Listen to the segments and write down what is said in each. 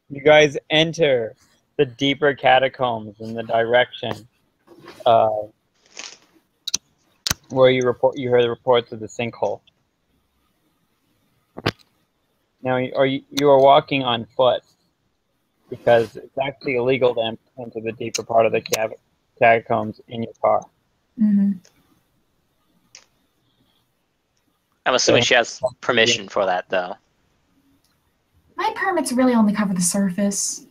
You guys enter the deeper catacombs in the direction where you hear the reports of the sinkhole. Now, you are walking on foot because it's actually illegal to enter the deeper part of the catacombs in your car. Mm-hmm. I'm assuming she has permission for that, though. My permits really only cover the surface.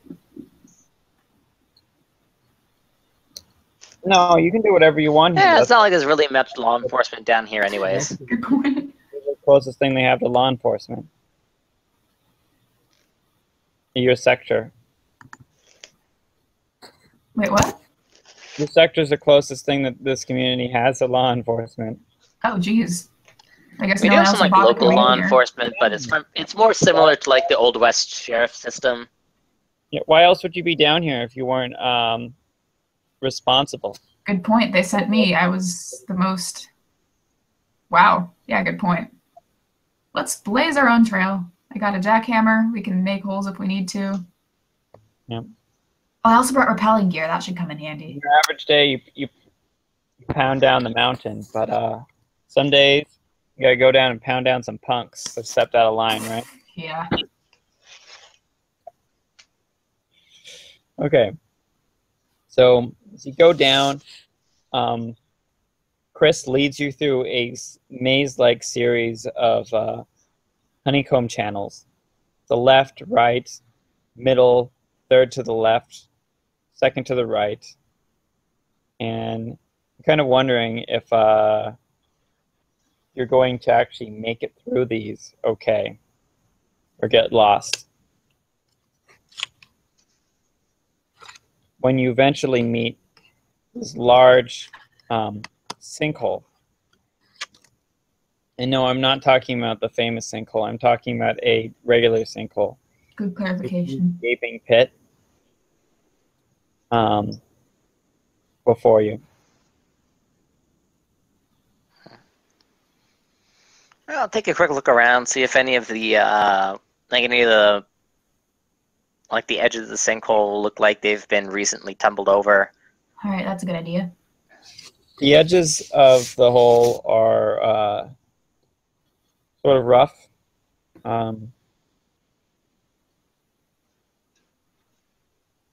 No, you can do whatever you want. Yeah, it's not like there's really much law enforcement down here anyways. Good point. It's the closest thing they have to law enforcement. Your sector. Wait, what? Your sector is the closest thing that this community has to law enforcement. Oh, geez. I guess We no do one have else some would like bother local coming law here. enforcement, but it's more similar to like the Old West sheriff system. Yeah, why else would you be down here if you weren't responsible? Good point. They sent me. I was the most... Wow. Yeah, good point. Let's blaze our own trail. I got a jackhammer. We can make holes if we need to. Yeah. Oh, I also brought rappelling gear. That should come in handy. Your average day, you pound down the mountain, but some days you gotta go down and pound down some punks that stepped out of line, right? Yeah. Okay. So as you go down, Chris leads you through a maze-like series of honeycomb channels. The left, right, middle, third to the left, second to the right. And I'm kind of wondering if you're going to actually make it through these okay, or get lost. When you eventually meet this large sinkhole. And no, I'm not talking about the famous sinkhole. I'm talking about a regular sinkhole. Good clarification. Gaping pit before you. I'll take a quick look around, see if any of the like the edges of the sinkhole look like they've been recently tumbled over. All right, that's a good idea. The edges of the hole are sort of rough.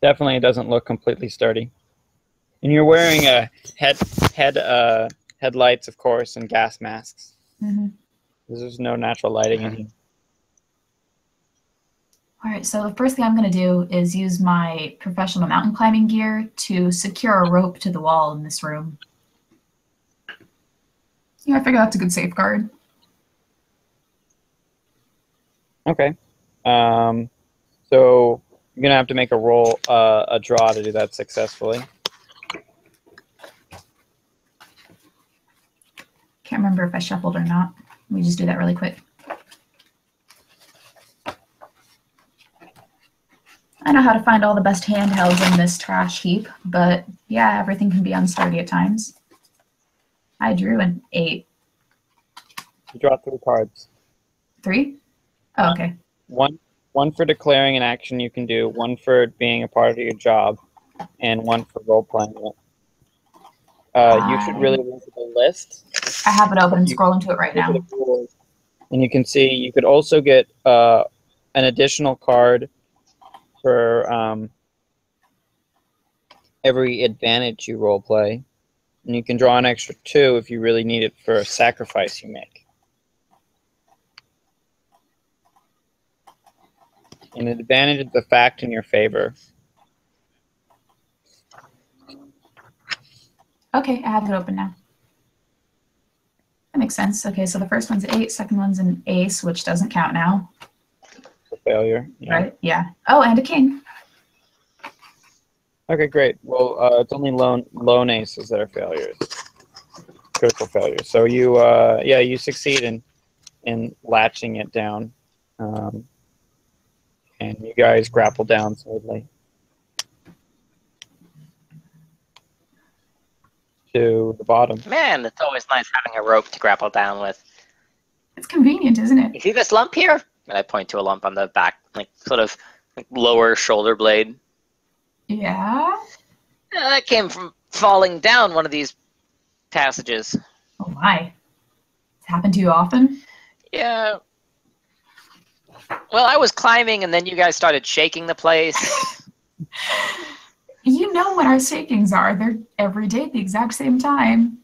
Definitely, it doesn't look completely sturdy. And you're wearing a headlights, of course, and gas masks. Mm-hmm. There's no natural lighting in here. All right, so the first thing I'm going to do is use my professional mountain climbing gear to secure a rope to the wall in this room. Yeah, I figure that's a good safeguard. Okay. So you're going to have to make a roll, a draw to do that successfully. Can't remember if I shuffled or not. Let me just do that really quick. I know how to find all the best handhelds in this trash heap, but yeah, everything can be unsturdy at times. I drew an 8. You draw 3 cards. 3? Oh, okay. One for declaring an action you can do, 1 for being a part of your job, and 1 for role-playing it. You should really look at the list. I have it open and scrolling to it right now. And you can see you could also get an additional card for every advantage you role play, and you can draw an extra 2 if you really need it for a sacrifice you make. And an advantage is a fact in your favor. Okay, I have it open now. That makes sense. Okay, so the first one's 8, second one's an ace, which doesn't count now. A failure. Yeah. Right? Yeah. Oh, and a king. Okay, great. Well, it's only lone aces that are failures, critical failures. So you, yeah, you succeed in latching it down, and you guys grapple down smoothly to the bottom. Man, it's always nice having a rope to grapple down with. It's convenient, isn't it? You see this lump here? And I point to a lump on the back, like sort of lower shoulder blade. Yeah? That came from falling down one of these passages. Oh my. It's happened to you often? Yeah. Well, I was climbing, and then you guys started shaking the place. You know what our shakings are. They're every day at the exact same time.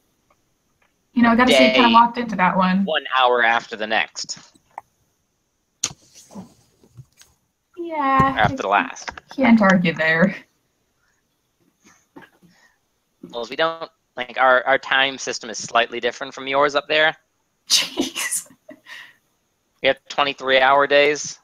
You know, I gotta say, you kind of walked into that one. 1 hour after the next. Yeah. After the last. Can't argue there. Well, if we don't, like, our time system is slightly different from yours up there. Jeez. We have 23-hour days.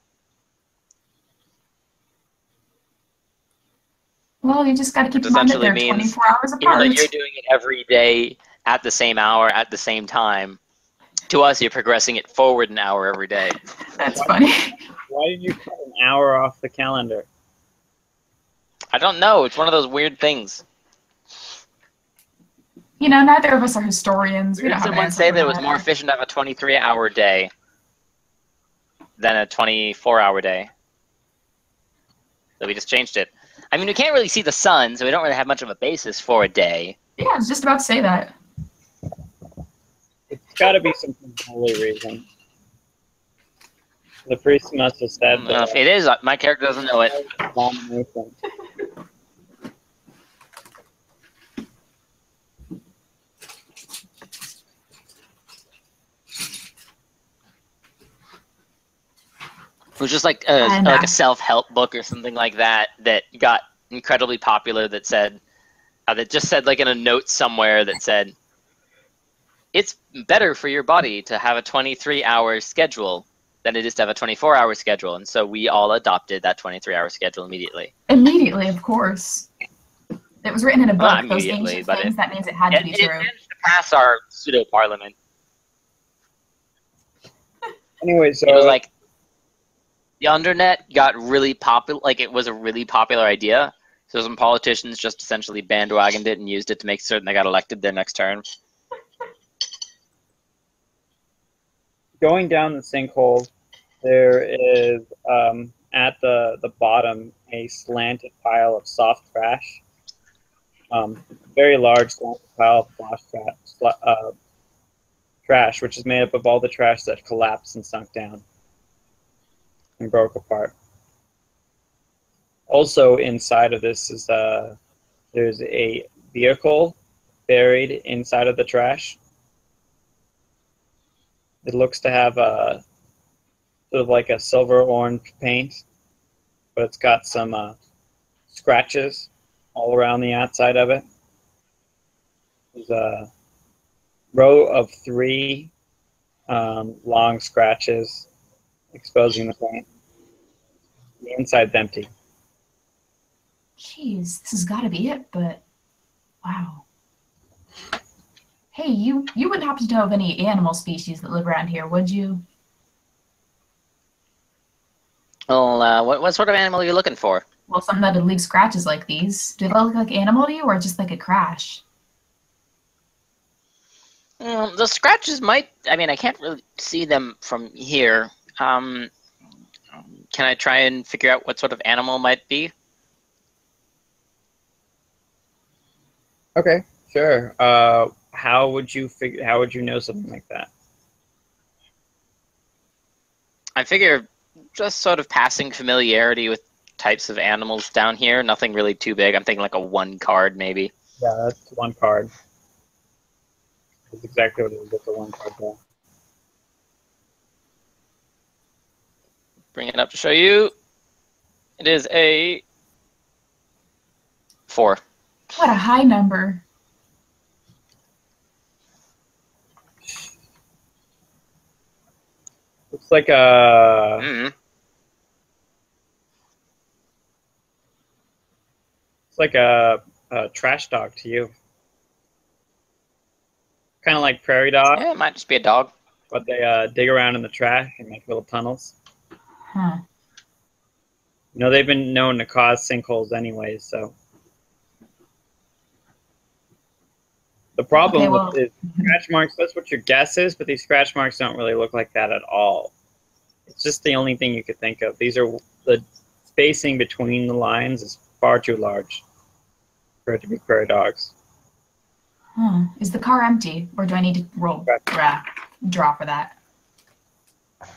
Well, you just gotta keep in mind that they're 24 hours apart. Even though you're doing it every day at the same hour, at the same time, to us, you're progressing it forward an hour every day. That's funny. Why did you cut an hour off the calendar? I don't know. It's one of those weird things. You know, neither of us are historians. We Did don't have someone answers say for that it was more efficient to have a 23-hour day than a 24-hour day? So we just changed it. I mean, we can't really see the sun, so we don't really have much of a basis for a day. Yeah, I was just about to say that. It's got to be some holy reason. The priest must have said that. If it is, my character doesn't know it. Abomination. It was just like a self-help book or something like that that got incredibly popular. That said, that just said like in a note somewhere that said, "It's better for your body to have a 23-hour schedule than it is to have a 24-hour schedule." And so we all adopted that 23-hour schedule immediately. Immediately, of course. It was written in a book. Not Those immediately, ancient but things. That means it had to be true. It managed to pass our pseudo-parliament. Anyway, so It was like the undernet got really popular. Like it was a really popular idea. So some politicians just essentially bandwagoned it and used it to make certain they got elected their next term. going down the sinkhole, there is at the bottom a slanted pile of soft trash. Very large slanted pile of trash, which is made up of all the trash that collapsed and sunk down and broke apart. Also inside of this is there's a vehicle buried inside of the trash. It looks to have a sort of like a silver orange paint, but it's got some scratches all around the outside of it. There's a row of 3 long scratches exposing the paint. The inside's empty. Jeez, this has got to be it, but wow. Hey, you wouldn't happen to know of any animal species that live around here, would you? Well, what sort of animal are you looking for? Well, something that would leave scratches like these. Do they look like animal to you, or just like a crash? The scratches might... I mean, I can't really see them from here. Can I try and figure out what sort of animal might be? Okay, sure. How would you know something like that? I figure just sort of passing familiarity with types of animals down here. Nothing really too big. I'm thinking like a 1 card maybe. Yeah, that's 1 card. That's exactly what it is. It's a 1 card there. Bring it up to show you. It is a 4. What a high number. Looks like a it's like a trash dog to you. Kind of like prairie dog. Yeah, it might just be a dog. But they dig around in the trash and make little tunnels. Huh. You know, they've been known to cause sinkholes anyways, so. The problem with is scratch marks, that's what your guess is, but these scratch marks don't really look like that at all. It's just the only thing you could think of. These are the spacing between the lines is far too large for it to be prairie dogs. Is the car empty, or do I need to draw for that?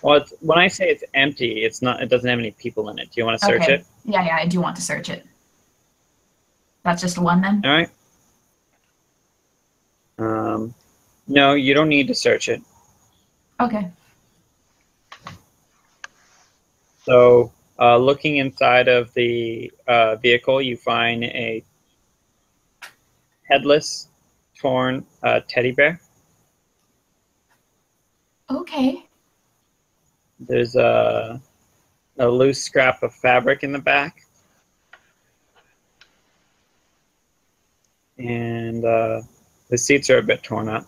Well, when I say it's empty, it's not. It doesn't have any people in it. Do you want to search it? Yeah, I do want to search it. That's just one then? All right. No, you don't need to search it. Okay. So, looking inside of the vehicle, you find a headless, torn teddy bear. Okay. There's a loose scrap of fabric in the back. And the seats are a bit torn up.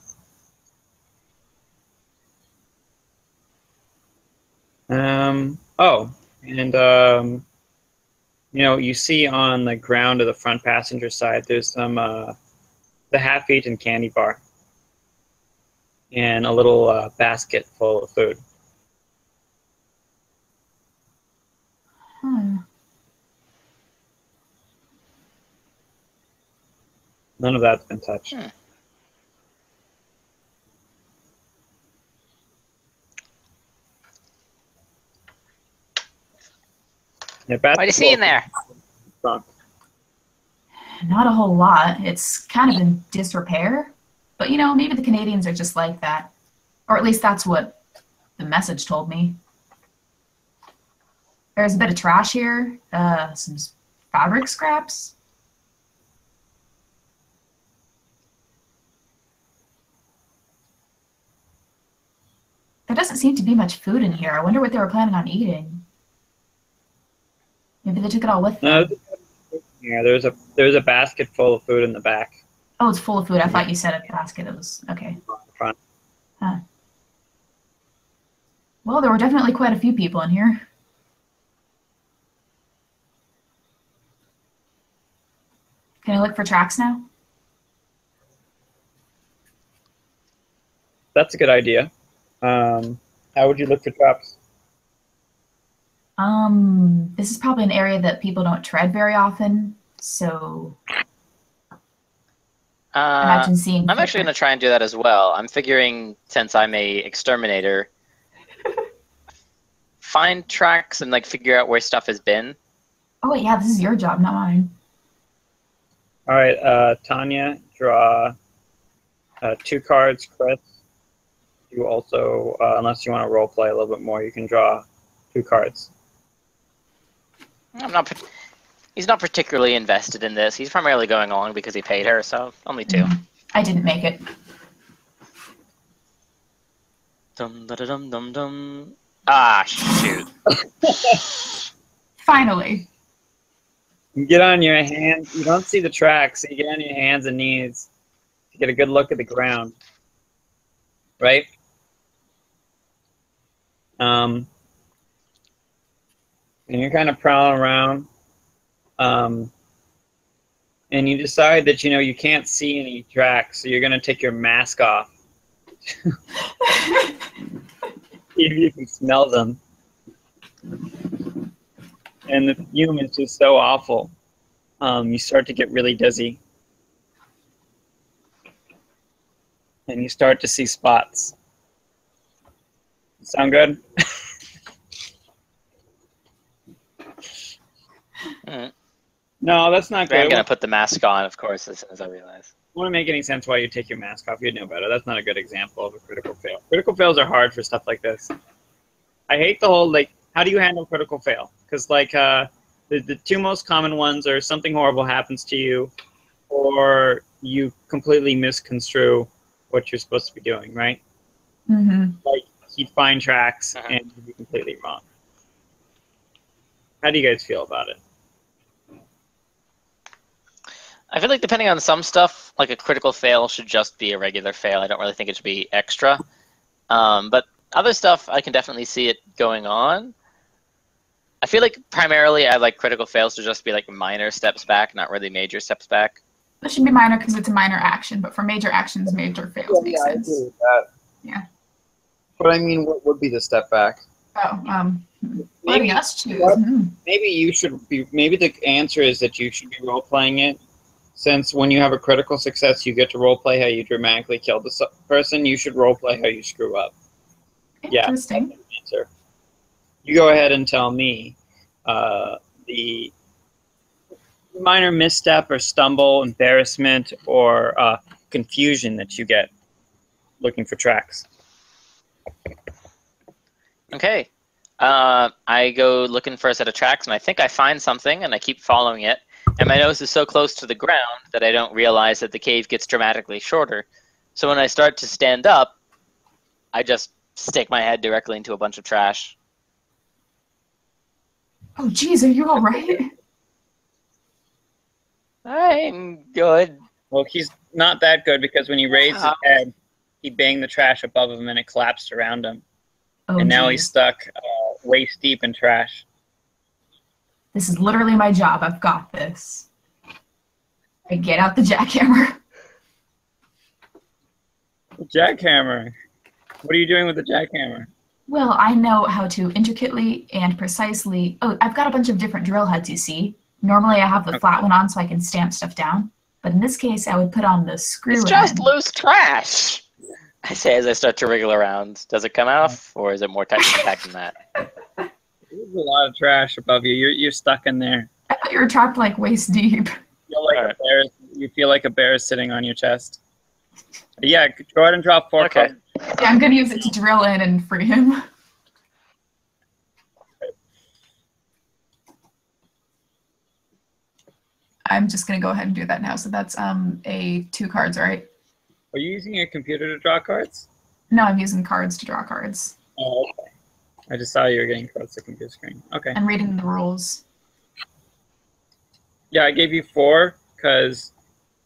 You know, you see on the ground of the front passenger side, there's some the half-eaten candy bar and a little basket full of food. None of that's been touched. What are you seeing there? Not a whole lot. It's kind of in disrepair. But, you know, maybe the Canadians are just like that. Or at least that's what the message told me. There's a bit of trash here. Some fabric scraps. There doesn't seem to be much food in here. I wonder what they were planning on eating. Maybe they took it all with them. Yeah, there's a basket full of food in the back. Oh, it's full of food. I thought you said a basket. It was okay. Front. Huh. Well, there were definitely quite a few people in here. Can I look for tracks now? That's a good idea. How would you look for traps? This is probably an area that people don't tread very often, so imagine seeing. I'm actually going to try and do that as well. I'm figuring, since I'm a exterminator, find tracks and like figure out where stuff has been. Oh yeah, this is your job, not mine. All right, Tanya, draw 2 cards. Chris, you also, unless you want to role play a little bit more, you can draw 2 cards. He's not particularly invested in this. He's primarily going along because he paid her, so only 2. I didn't make it. Dum da da dum dum dum. Ah, shoot. Finally. You get on your hands. You don't see the tracks, so you get on your hands and knees to get a good look at the ground. Right? And you're kind of prowling around, and you decide that, you know, you can't see any tracks, so you're going to take your mask off. See if you can smell them. And the fume is just so awful. You start to get really dizzy. And you start to see spots. Sound good? No, that's not good. I'm going to put the mask on, of course, as soon as I realize. It wouldn't make any sense why you take your mask off. You'd know better. That's not a good example of a critical fail. Critical fails are hard for stuff like this. I hate the whole, like, how do you handle critical fail? Because, like, the 2 most common ones are something horrible happens to you, or you completely misconstrue what you're supposed to be doing, right? Like, you'd find tracks and you'd be completely wrong. How do you guys feel about it? I feel like depending on some stuff, like a critical fail should just be a regular fail. I don't really think it should be extra. But other stuff, I can definitely see it going on. I feel like primarily I like critical fails to just be like minor steps back, not really major steps back. It should be minor because it's a minor action, but for major actions, major fails make sense. I agree with that. Yeah. But I mean, what would be the step back? Oh, Letting us choose. Maybe you should be. Maybe the answer is that you should be role playing it, since when you have a critical success, you get to role play how you dramatically kill the person. You should role play how you screw up. Interesting. Yeah, that's the answer. You go ahead and tell me the minor misstep or stumble, embarrassment, or confusion that you get looking for tracks. Okay. I go looking for a set of tracks, and I think I find something, and I keep following it. And my nose is so close to the ground that I don't realize that the cave gets dramatically shorter. So when I start to stand up, I just stick my head directly into a bunch of trash. Oh, geez, are you all right? I'm good. Well, he's not that good because when he raised his head, he banged the trash above him and it collapsed around him. Oh, and now he's stuck waist deep in trash. This is literally my job. I've got this. I get out the jackhammer. The jackhammer? What are you doing with the jackhammer? Well, I know how to intricately and precisely... Oh, I've got a bunch of different drill heads, you see. Normally I have the flat one on so I can stamp stuff down. But in this case, I would put on the screw It's just loose trash, I say as I start to wriggle around. Does it come off, or is it more tight than that? There's a lot of trash above you. You're stuck in there. I thought you were trapped like waist deep. You feel like a bear is sitting on your chest. Yeah, go ahead and drop 4 cards. Yeah, I'm going to use it to drill in and free him. I'm just going to go ahead and do that now. So that's 2 cards, right? Are you using your computer to draw cards? No, I'm using cards to draw cards. Oh, okay. I just saw you were getting close to the computer screen. Okay. I'm reading the rules. Yeah, I gave you 4 because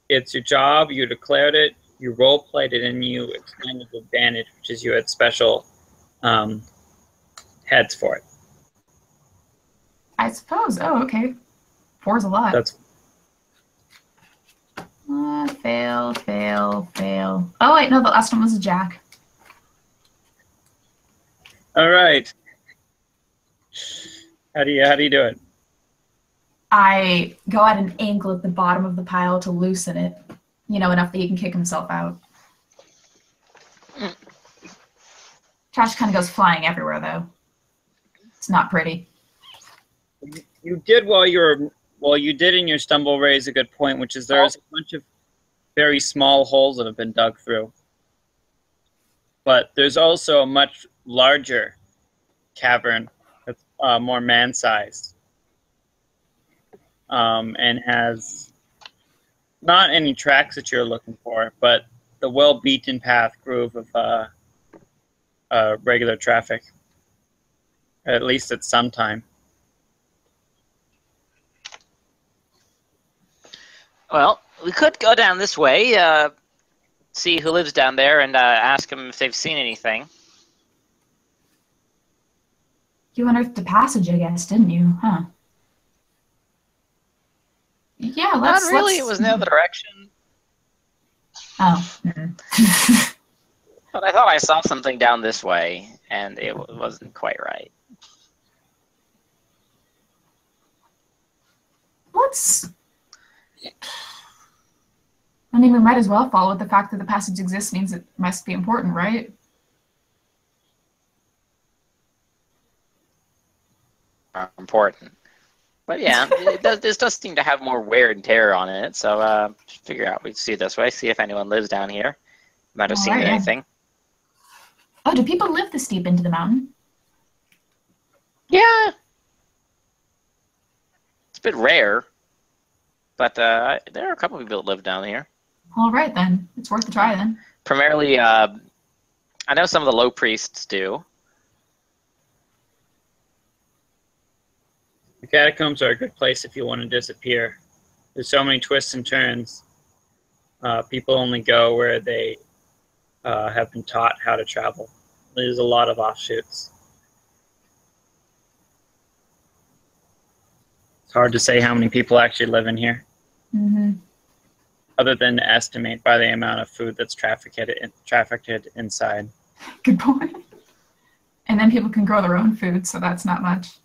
it's your job. You declared it. You role-played it, and you explained the advantage, which is you had special heads for it. I suppose. Oh, okay. 4's a lot. That's fail, fail, fail. Oh, wait, no, the last one was a jack. all right. How do you do it? I go at an angle at the bottom of the pile to loosen it. You know, enough that he can kick himself out. Trash kind of goes flying everywhere, though. It's not pretty. You did you did in your stumble raise a good point, which is there's a bunch of very small holes that have been dug through. But there's also a much larger cavern that's more man-sized and has not any tracks that you're looking for, but the well-beaten path groove of regular traffic, at least at some time. Well, we could go down this way, see who lives down there, and ask them if they've seen anything. You unearthed a passage, I guess, didn't you? Huh? Yeah, Not really. It was in the other direction. Oh. But I thought I saw something down this way, and it wasn't quite right. I mean, we might as well follow it. The fact that the passage exists means it must be important, right? Important. But yeah, this does seem to have more wear and tear on it, so figure out we'd see this way, see if anyone lives down here. Might have seen anything. Oh, do people live this deep into the mountain? Yeah. It's a bit rare, but there are a couple of people that live down here. All right, then. It's worth a try, then. Primarily, I know some of the low priests do. The catacombs are a good place if you want to disappear. There's so many twists and turns. People only go where they have been taught how to travel. There's a lot of offshoots. It's hard to say how many people actually live in here. Mm-hmm. Other than to estimate by the amount of food that's trafficked inside. Good point. And then people can grow their own food, so that's not much.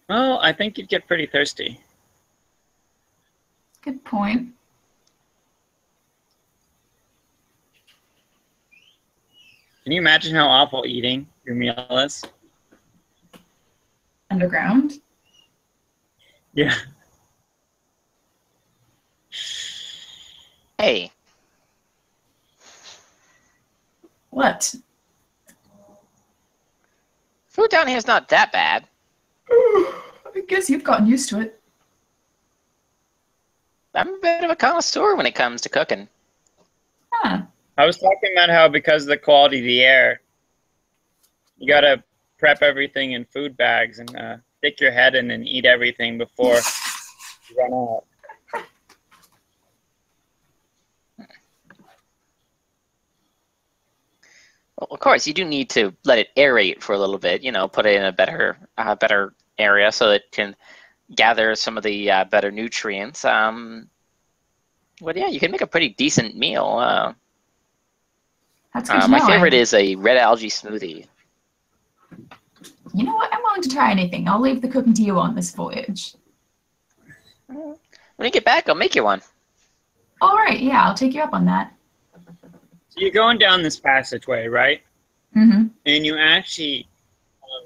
Well, I think you'd get pretty thirsty. Good point. Can you imagine how awful eating your meal is? Underground? Yeah. Hey. What? Food down here is not that bad. I guess you've gotten used to it. I'm a bit of a connoisseur when it comes to cooking. Huh. I was talking about how because of the quality of the air, you gotta prep everything in food bags and stick your head in and eat everything before you run out. Well, of course, you do need to let it aerate for a little bit. You know, put it in a better area so it can gather some of the better nutrients. But yeah, you can make a pretty decent meal. That's good to My know. favorite is a red algae smoothie. You know what? I'm willing to try anything. I'll leave the cooking to you on this voyage. When you get back, I'll make you one. All right, yeah, I'll take you up on that. So you're going down this passageway, right? Mm-hmm. And you actually,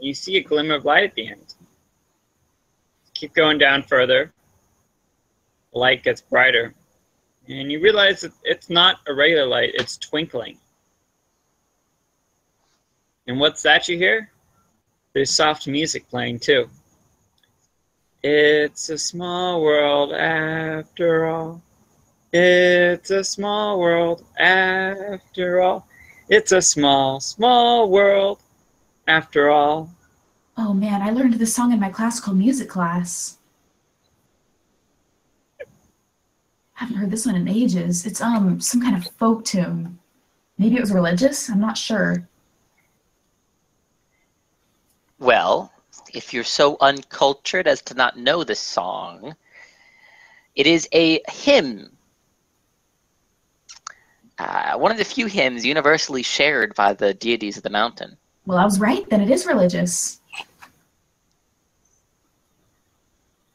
you see a glimmer of light at the end. Keep going down further. The light gets brighter. And you realize that it's not a regular light, it's twinkling. And what's that you hear? There's soft music playing too. It's a small world after all. It's a small world after all. It's a small, small world after all. Oh man, I learned this song in my classical music class. Haven't heard this one in ages. It's some kind of folk tune. Maybe it was religious? I'm not sure. Well, if you're so uncultured as to not know this song, it is a hymn. One of the few hymns universally shared by the deities of the mountain. Well, I was right, then it is religious.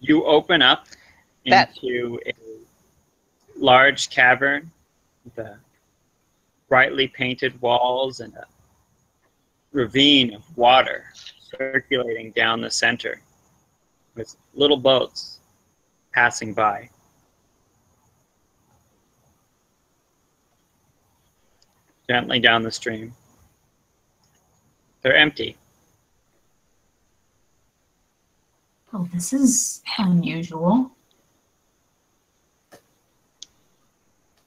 You open up into a large cavern with brightly painted walls and a ravine of water circulating down the center with little boats passing by. Gently down the stream. They're empty. Oh, this is unusual.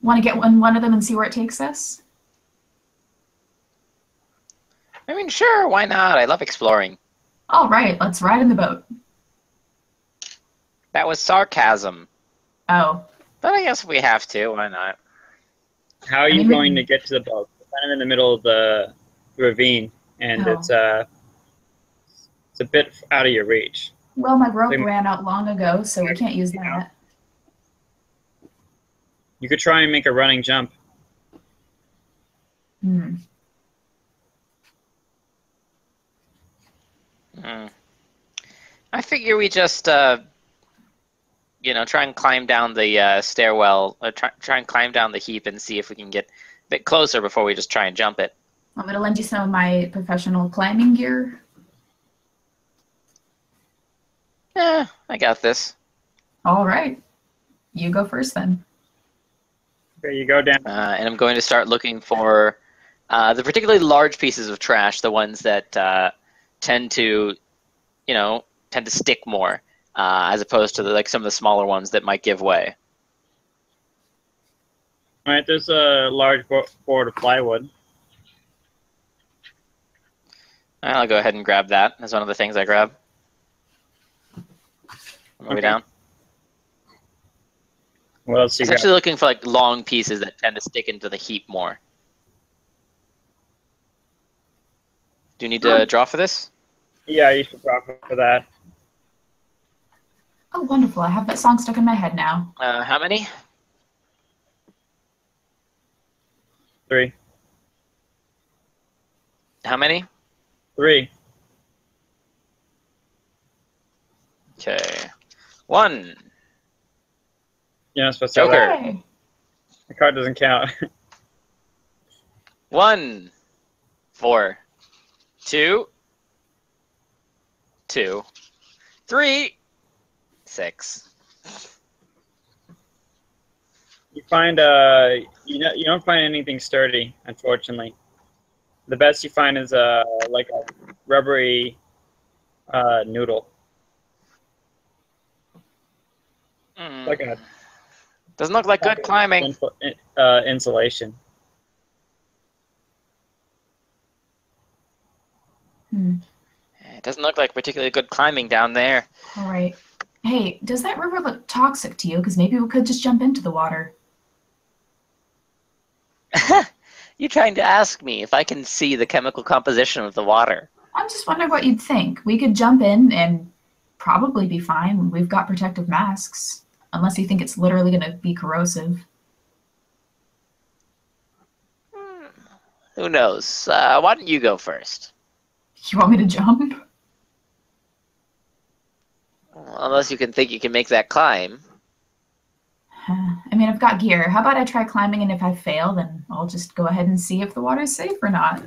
Want to get one of them and see where it takes us? I mean, sure, why not? I love exploring. All right, let's ride in the boat. That was sarcasm. Oh. But I guess we have to, why not? How are you going to get to the boat? We're kind of in the middle of the ravine, and it's a bit out of your reach. Well, my rope ran out long ago, so we can't use that. You could try and make a running jump. Hmm. I figure we just, you know, try and climb down the stairwell, try and climb down the heap and see if we can get a bit closer before we just try and jump it. I'm going to lend you some of my professional climbing gear. Yeah, I got this. All right. You go first then. Okay, you go down. And I'm going to start looking for the particularly large pieces of trash, the ones that tend to, you know, tend to stick more, as opposed to like some of the smaller ones that might give way. All right, there's a large board of plywood. I'll go ahead and grab that as one of the things I grab. On my way down. What else you got? Essentially looking for like long pieces that tend to stick into the heap more. Do you need to draw for this? Yeah, you should draw for that. Oh, wonderful. I have that song stuck in my head now. How many? 3. How many? 3. Okay. 1. You're not supposed to. Joker. Yay. The card doesn't count. 1. 4. 2. 2. 3. 6. You find you don't find anything sturdy, unfortunately. The best you find is like a rubbery noodle. Like a Doesn't look like good climbing. insulation. It doesn't look like particularly good climbing down there. All right. Hey, does that river look toxic to you? Because maybe we could just jump into the water. You're trying to ask me if I can see the chemical composition of the water. I'm just wondering what you'd think. We could jump in and probably be fine. We've got protective masks. Unless you think it's literally going to be corrosive. Who knows? Why don't you go first? You want me to jump? Unless you can think you can make that climb. I mean, I've got gear. How about I try climbing, and if I fail, then I'll just go ahead and see if the water's safe or not.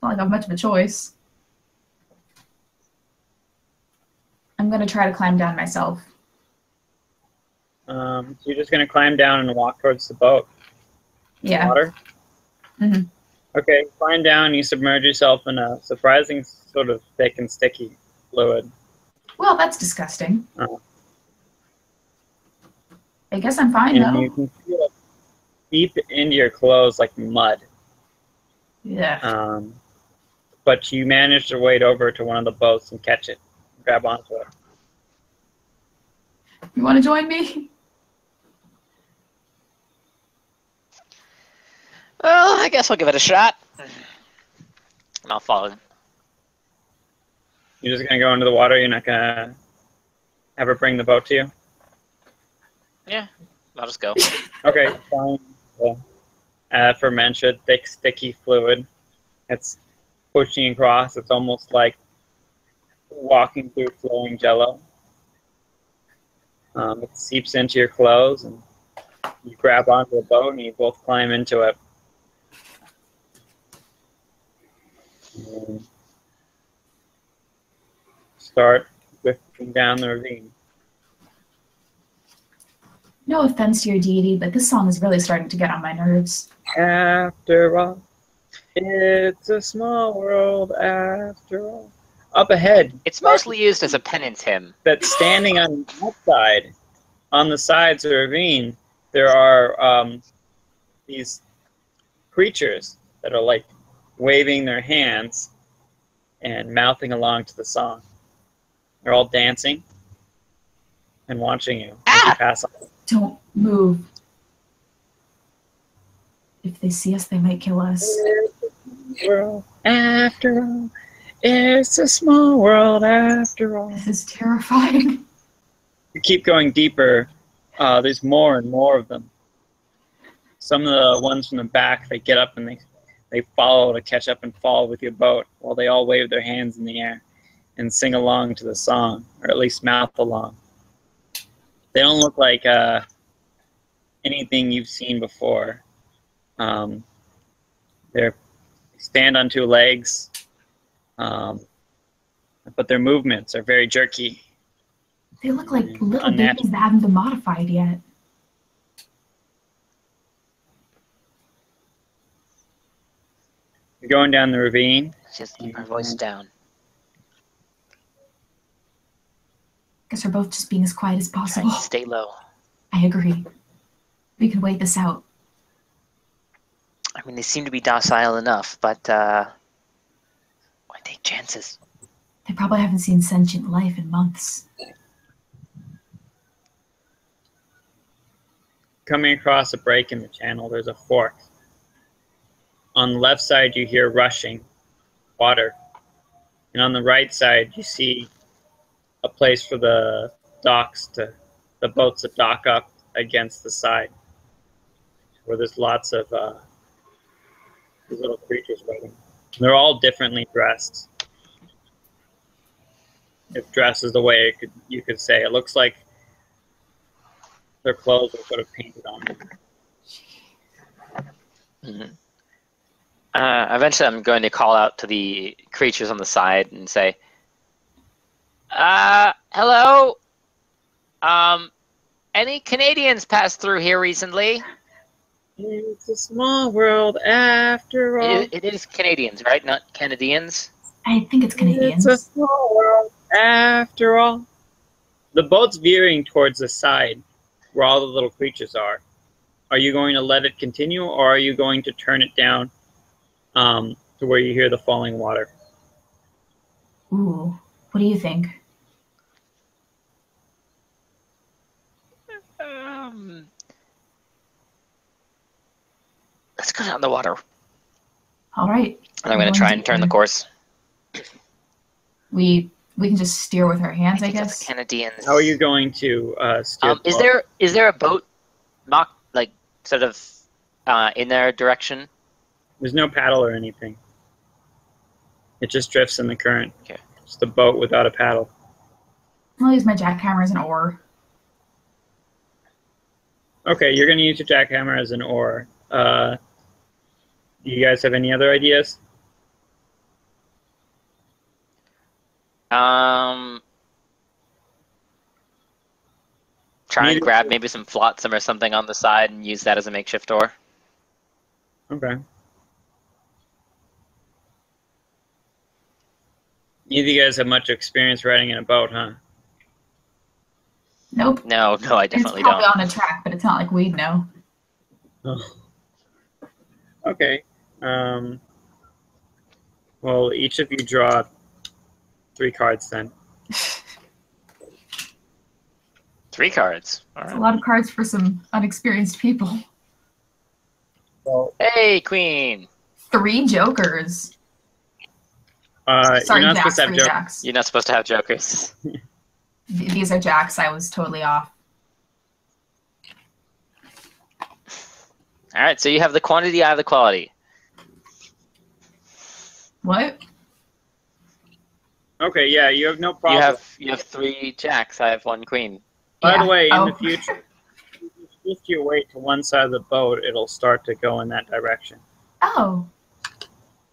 Not like I have much of a choice. I'm going to try to climb down myself. So you're just going to climb down and walk towards the boat. Yeah. Water? Mm-hmm. Okay, climb down. You submerge yourself in a surprising sort of thick and sticky fluid. Well, that's disgusting. Oh. I guess I'm fine, And though. you can feel it deep into your clothes like mud. Yeah. But you manage to wade over to one of the boats and catch it. Grab onto it. You want to join me? Well, I guess I'll give it a shot. And I'll follow. You're just going to go into the water? You're not going to have her bring the boat to you? Yeah, I'll just go. Okay, fine. Well, aforementioned thick, sticky fluid. It's pushing across. It's almost like walking through flowing jello. It seeps into your clothes, and you grab onto the boat, and you both climb into it. And start drifting down the ravine. No offense to your deity, but this song is really starting to get on my nerves. After all, it's a small world after all. Up ahead. It's mostly used as a penance hymn. That's standing on the outside, on the sides of the ravine, there are these creatures that are like waving their hands and mouthing along to the song. They're all dancing and watching you as you pass on. Don't move. If they see us, they might kill us. World after all, it's a small world after all. This is terrifying. You keep going deeper. There's more and more of them. Some of the ones from the back, they get up and they follow to catch up and fall with your boat while they all wave their hands in the air and sing along to the song, or at least mouth along. They don't look like anything you've seen before. They stand on 2 legs, but their movements are very jerky. They look like little babies that haven't been modified yet. You're going down the ravine. Just keep our voice down. Guess we're both just being as quiet as possible. Trying to stay low. I agree. We can wait this out. I mean, they seem to be docile enough, but why take chances? They probably haven't seen sentient life in months. Coming across a break in the channel, there's a fork. On the left side, you hear rushing water. And on the right side, you see a place for the boats to dock up against the side, where there's lots of these little creatures waiting. They're all differently dressed. If dress is the way you could say. It looks like their clothes were sort of painted on them. Mm-hmm. Eventually, I'm going to call out to the creatures on the side and say, hello? Any Canadians passed through here recently? It's a small world after all. It is Canadians, right? Not Canadians? I think it's Canadians. It's a small world after all. The boat's veering towards the side where all the little creatures are. Are you going to let it continue, or are you going to turn it down to where you hear the falling water? Ooh, what do you think? Let's go down the water. All right. And I'm going to try and turn the course. We can just steer with our hands, I guess. Canadians. How are you going to steer? Is there a boat, sort of in their direction? There's no paddle or anything. It just drifts in the current. Okay. Just a boat without a paddle. I'll use my jackhammer as an oar. Okay, you're going to use your jackhammer as an oar. Do you guys have any other ideas? Try and grab maybe some flotsam or something on the side and use that as a makeshift oar. Okay. Neither of you guys have much experience riding in a boat, huh? Nope. No, I definitely it's probably don't. on a track, but it's not like we'd know. Oh. Okay. Well, each of you draw 3 cards then. 3 cards. All It's right. a lot of cards for some unexperienced people. Well, Hey, Queen! 3 jokers. Sorry, you're not jacks, supposed to have 3 jokers. jacks. You're not supposed to have jokers. These are jacks. I was totally off. All right, so you have the quantity, I have the quality. What? Okay, yeah, you have no problem. You have 3 jacks, I have 1 queen. By the way, in Oh. the future, if you shift your weight to one side of the boat, it'll start to go in that direction. Oh.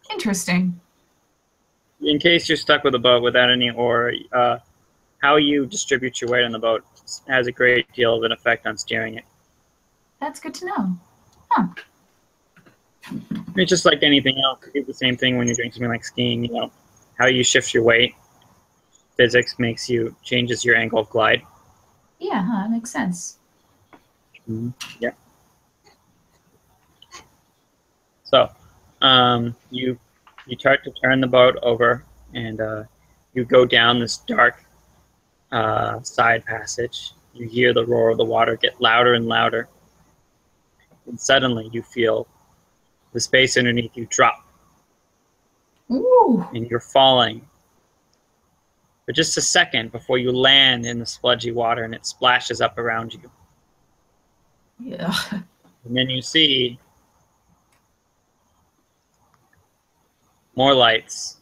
Interesting. In case you're stuck with a boat without any oar, how you distribute your weight on the boat has a great deal of an effect on steering it. That's good to know. Huh. It's just like anything else. You do the same thing when you're doing something like skiing. You know, how you shift your weight, physics changes your angle of glide. Yeah, that makes sense. Mm-hmm. Yeah. So, you start to turn the boat over, and you go down this dark side passage. You hear the roar of the water get louder and louder, and suddenly you feel the space underneath you drop. Ooh. And you're falling for just a second before you land in the sludgy water, and it splashes up around you. Yeah. And then you see more lights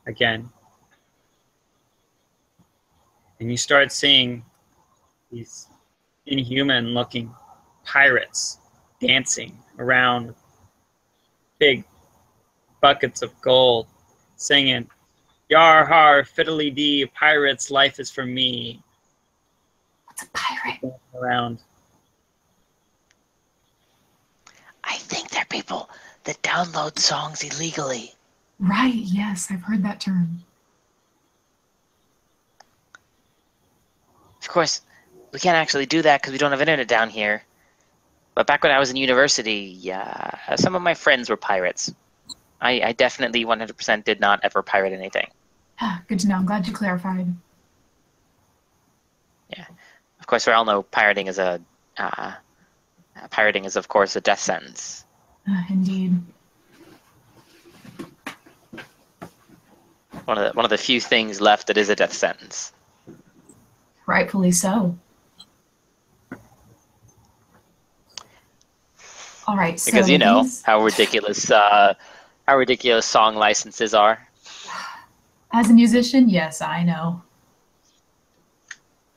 again. And you start seeing these inhuman-looking pirates dancing around big buckets of gold, singing, "Yar har, fiddly dee, pirates, life is for me." What's a pirate? Around. I think they're people that download songs illegally. Right, yes, I've heard that term. Of course, we can't actually do that because we don't have internet down here. But back when I was in university, some of my friends were pirates. I definitely 100% did not ever pirate anything. Ah, good to know. I'm glad you clarified. Yeah, of course we all know pirating is of course a death sentence. Indeed. One of the few things left that is a death sentence. Rightfully so. All right, so Because you know how ridiculous how ridiculous song licenses are. As a musician, yes, I know.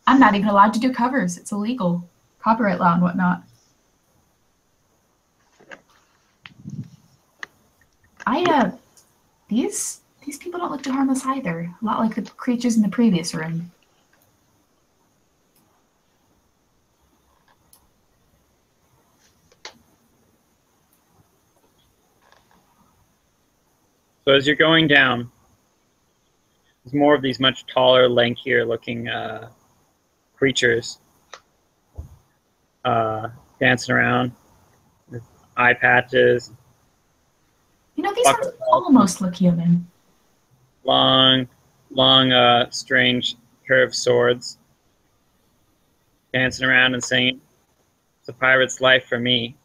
I'm not even allowed to do covers. It's illegal. Copyright law and whatnot. These people don't look too harmless either. A lot like the creatures in the previous room. So as you're going down, there's more of these much taller, lankier looking creatures dancing around with eye patches. You know, these ones almost look human. Long, strange curved swords. Dancing around and singing, "It's a pirate's life for me."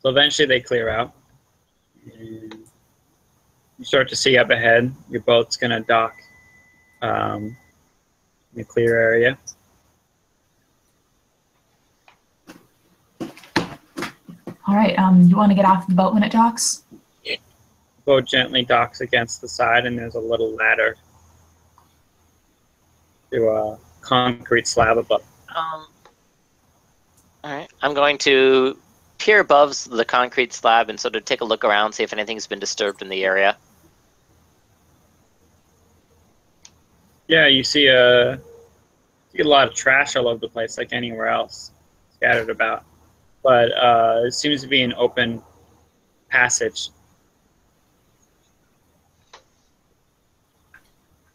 So eventually they clear out. And you start to see up ahead, your boat's going to dock in the clear area. All right, you want to get off the boat when it docks? The boat gently docks against the side, and there's a little ladder to a concrete slab above. All right, I'm going to peer above the concrete slab and sort of take a look around, see if anything's been disturbed in the area. Yeah, you see a lot of trash all over the place, like anywhere else, scattered about. But it seems to be an open passage.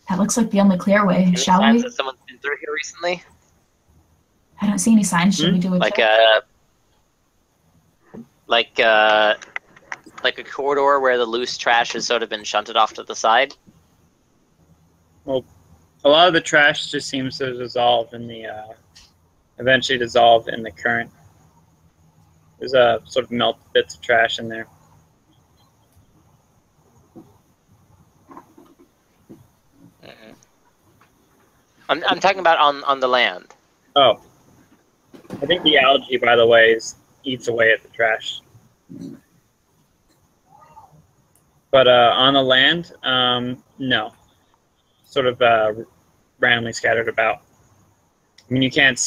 That looks like the only clear way. Any Shall signs we? that someone's been through here recently? I don't see any signs. Should we do a Like check? like a corridor where the loose trash has sort of been shunted off to the side? Well, a lot of the trash just seems to dissolve in the eventually dissolve in the current. There's a sort of melt bits of trash in there. I'm talking about on the land. Oh, I think the algae, by the way, eats away at the trash. But on the land, no. Sort of randomly scattered about. I mean, you can't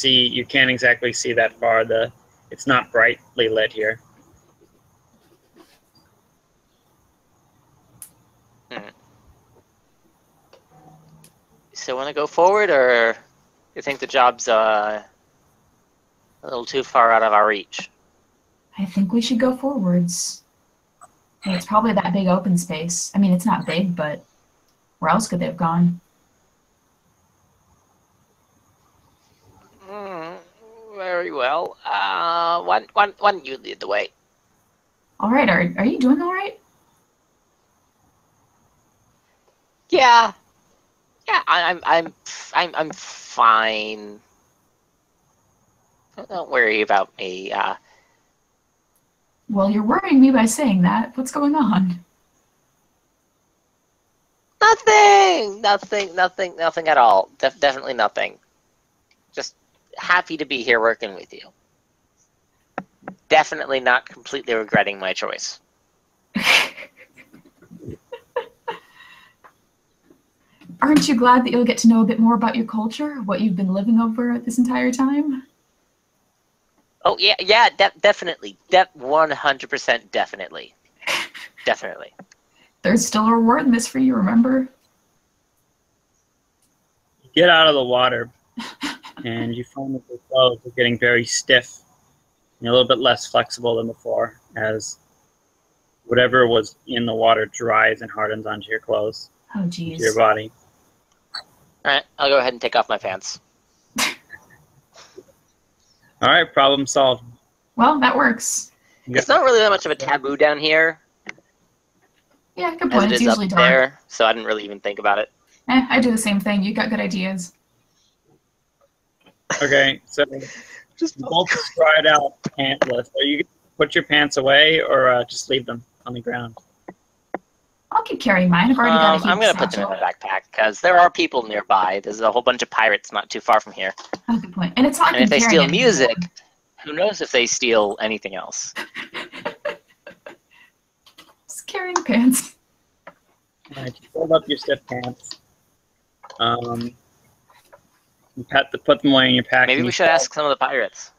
exactly see that far. It's not brightly lit here. So want to go forward, or you think the job's a little too far out of our reach? I think we should go forwards. Yeah, it's probably that big open space. I mean, it's not big, but where else could they have gone? Very well. Why don't you lead the way? All right, are you doing all right? Yeah. Yeah, I'm fine. Don't worry about me. Well, you're worrying me by saying that. What's going on? Nothing at all. Definitely nothing. Just happy to be here working with you. Definitely not completely regretting my choice. Aren't you glad that you'll get to know a bit more about your culture, what you've been living over this entire time? Oh, yeah, definitely. 100% definitely. Definitely. There's still a reward in this for you, remember? You get out of the water, and you find that your clothes are getting very stiff and a little bit less flexible than before, as whatever was in the water dries and hardens onto your clothes, Oh, to geez. your body. All right, I'll go ahead and take off my pants. All right, problem solved. Well, that works. It's not really that much of a taboo down here Yeah, good as point. it It's is up usually dark. there, so I didn't really even think about it. I do the same thing. You got good ideas. Okay, so Just you both tried out pantless. Are you going to put your pants away or just leave them on the ground? I'll keep carrying mine. I've already got a huge I'm going to put them in satchel. my backpack because there are people nearby. There's a whole bunch of pirates not too far from here. Oh, good point. And it's not And if they carrying steal anything music, more. who knows if they steal anything else? carrying pants. All right, you fold up your stiff pants. You put them away in your pack. Maybe we should ask some of the pirates.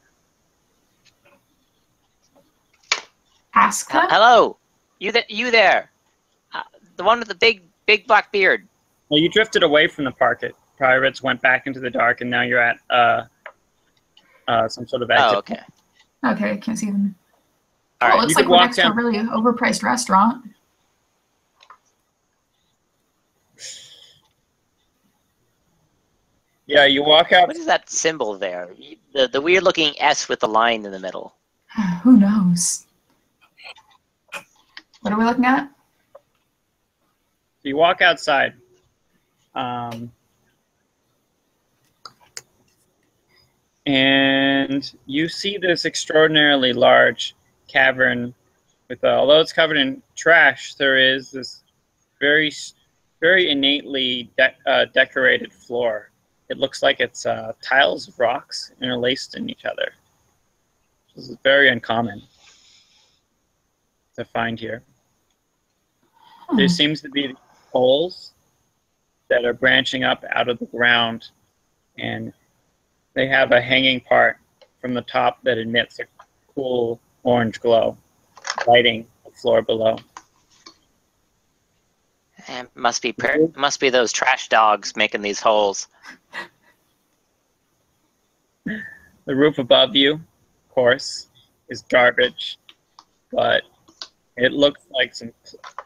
Ask them? Hello, you there? The one with the big black beard. Well, you drifted away from the pirates, went back into the dark, and now you're at some sort of exit. Oh, okay. Okay, I can't see them. All Oh, right. it looks like we're next to a really overpriced restaurant. Yeah, you walk out. What is that symbol there? The weird looking S with the line in the middle. Who knows? What are we looking at? You walk outside. And you see this extraordinarily large cavern with, although it's covered in trash, there is this very, very innately decorated floor. It looks like it's tiles of rocks interlaced in each other. This is very uncommon to find here. There seems to be holes that are branching up out of the ground, and they have a hanging part from the top that emits a cool orange glow, lighting the floor below. It must be those trash dogs making these holes. The roof above you, of course, is garbage, but it looks like some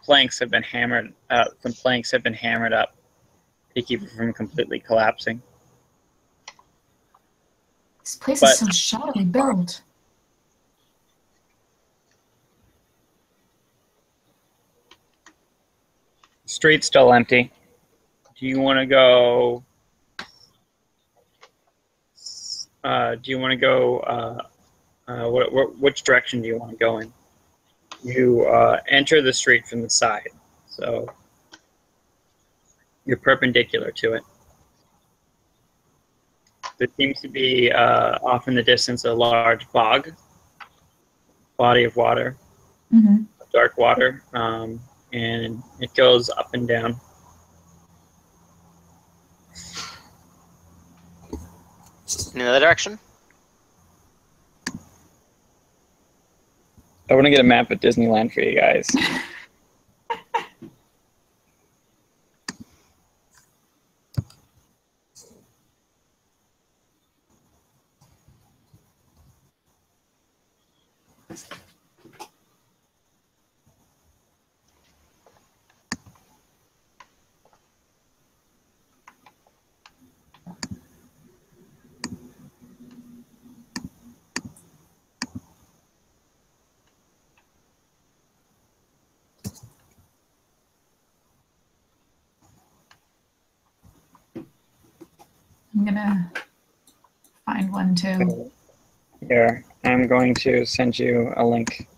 planks have been hammered. Some planks have been hammered up to keep it from completely collapsing. This place is so shoddily built. Street's still empty. Do you want to go? Which direction do you want to go in? You enter the street from the side, so you're perpendicular to it. There seems to be off in the distance a large body of water, dark water, and it goes up and down. In the other direction? I want to get a map of Disneyland for you guys. I'm gonna find one too. Here, I'm going to send you a link.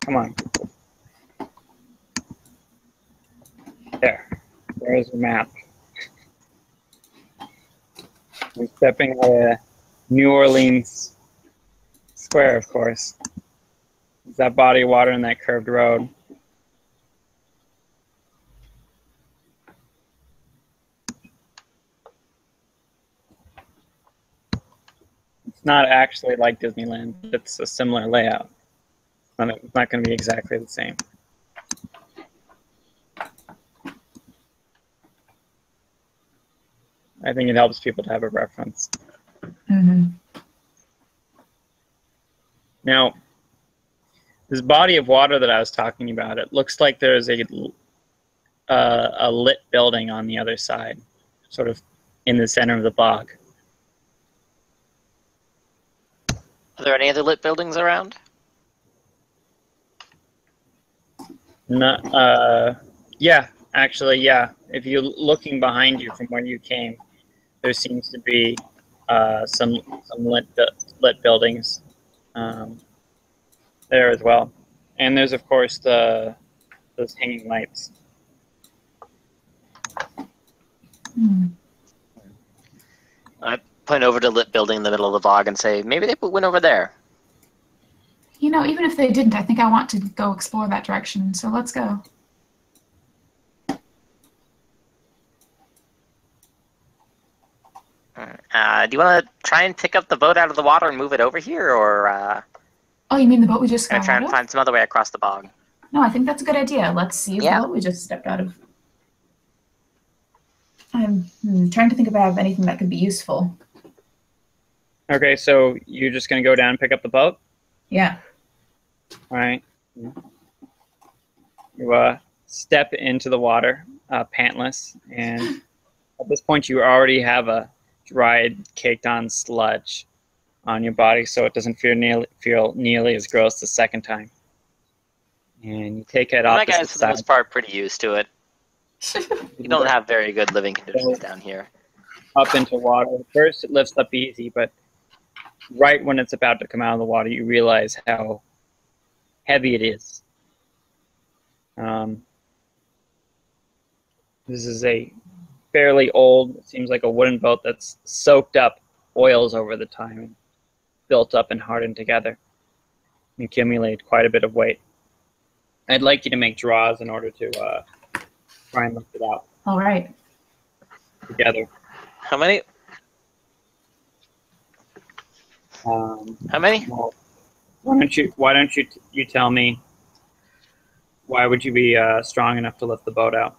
Come on. There's a map. I'm stepping out of New Orleans Square, of course. There's that body of water and that curved road. It's not actually like Disneyland, but it's a similar layout. It's not going to be exactly the same. I think it helps people to have a reference. Now, this body of water that I was talking about, it looks like there's a lit building on the other side, sort of in the center of the bog. Are there any other lit buildings around? No, yeah, actually, yeah. If you're looking behind you from where you came, there seems to be some lit buildings there as well. And there's, of course, those hanging lights. I point over to lit building in the middle of the bog and say, maybe they put one over there. You know, even if they didn't, I think I want to go explore that direction, so let's go. Do you want to try and pick up the boat out of the water and move it over here, or Oh, you mean the boat we just got try out and of? find some other way across the bog? No, I think that's a good idea. Let's see the boat we just stepped out of. I'm trying to think if I have anything that could be useful. Okay, so you're just going to go down and pick up the boat? Yeah. All right. You step into the water, pantless, and at this point you already have a dried, caked-on sludge on your body, so it doesn't feel nearly as gross the second time. And you take it off. My guys, for the most part, pretty used to it. You don't have very good living conditions down here. Up into water. First, it lifts up easy, but right when it's about to come out of the water, you realize how heavy it is. This is a fairly old, it seems like a wooden boat that's soaked up oils over the time and built up and hardened together. You accumulate quite a bit of weight. I'd like you to make draws in order to try and lift it out. All right. Together. How many? How many? Well, why don't you tell me, why would you be strong enough to lift the boat out?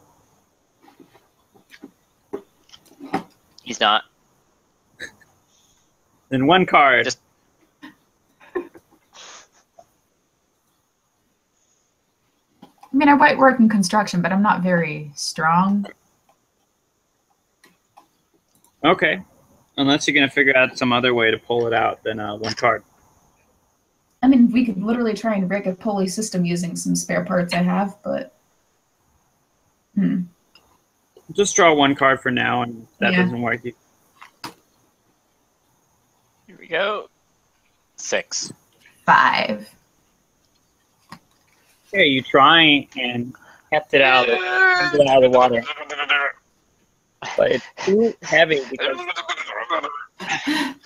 He's not. Then one card. Just... I mean, I might work in construction, but I'm not very strong. Okay. Unless you're going to figure out some other way to pull it out, then one card. I mean, we could literally try and break a pulley system using some spare parts I have, but... Just draw one card for now, and if that doesn't work. Here we go. 6. 5. Okay, you try and heft it out of the water. But it's too heavy because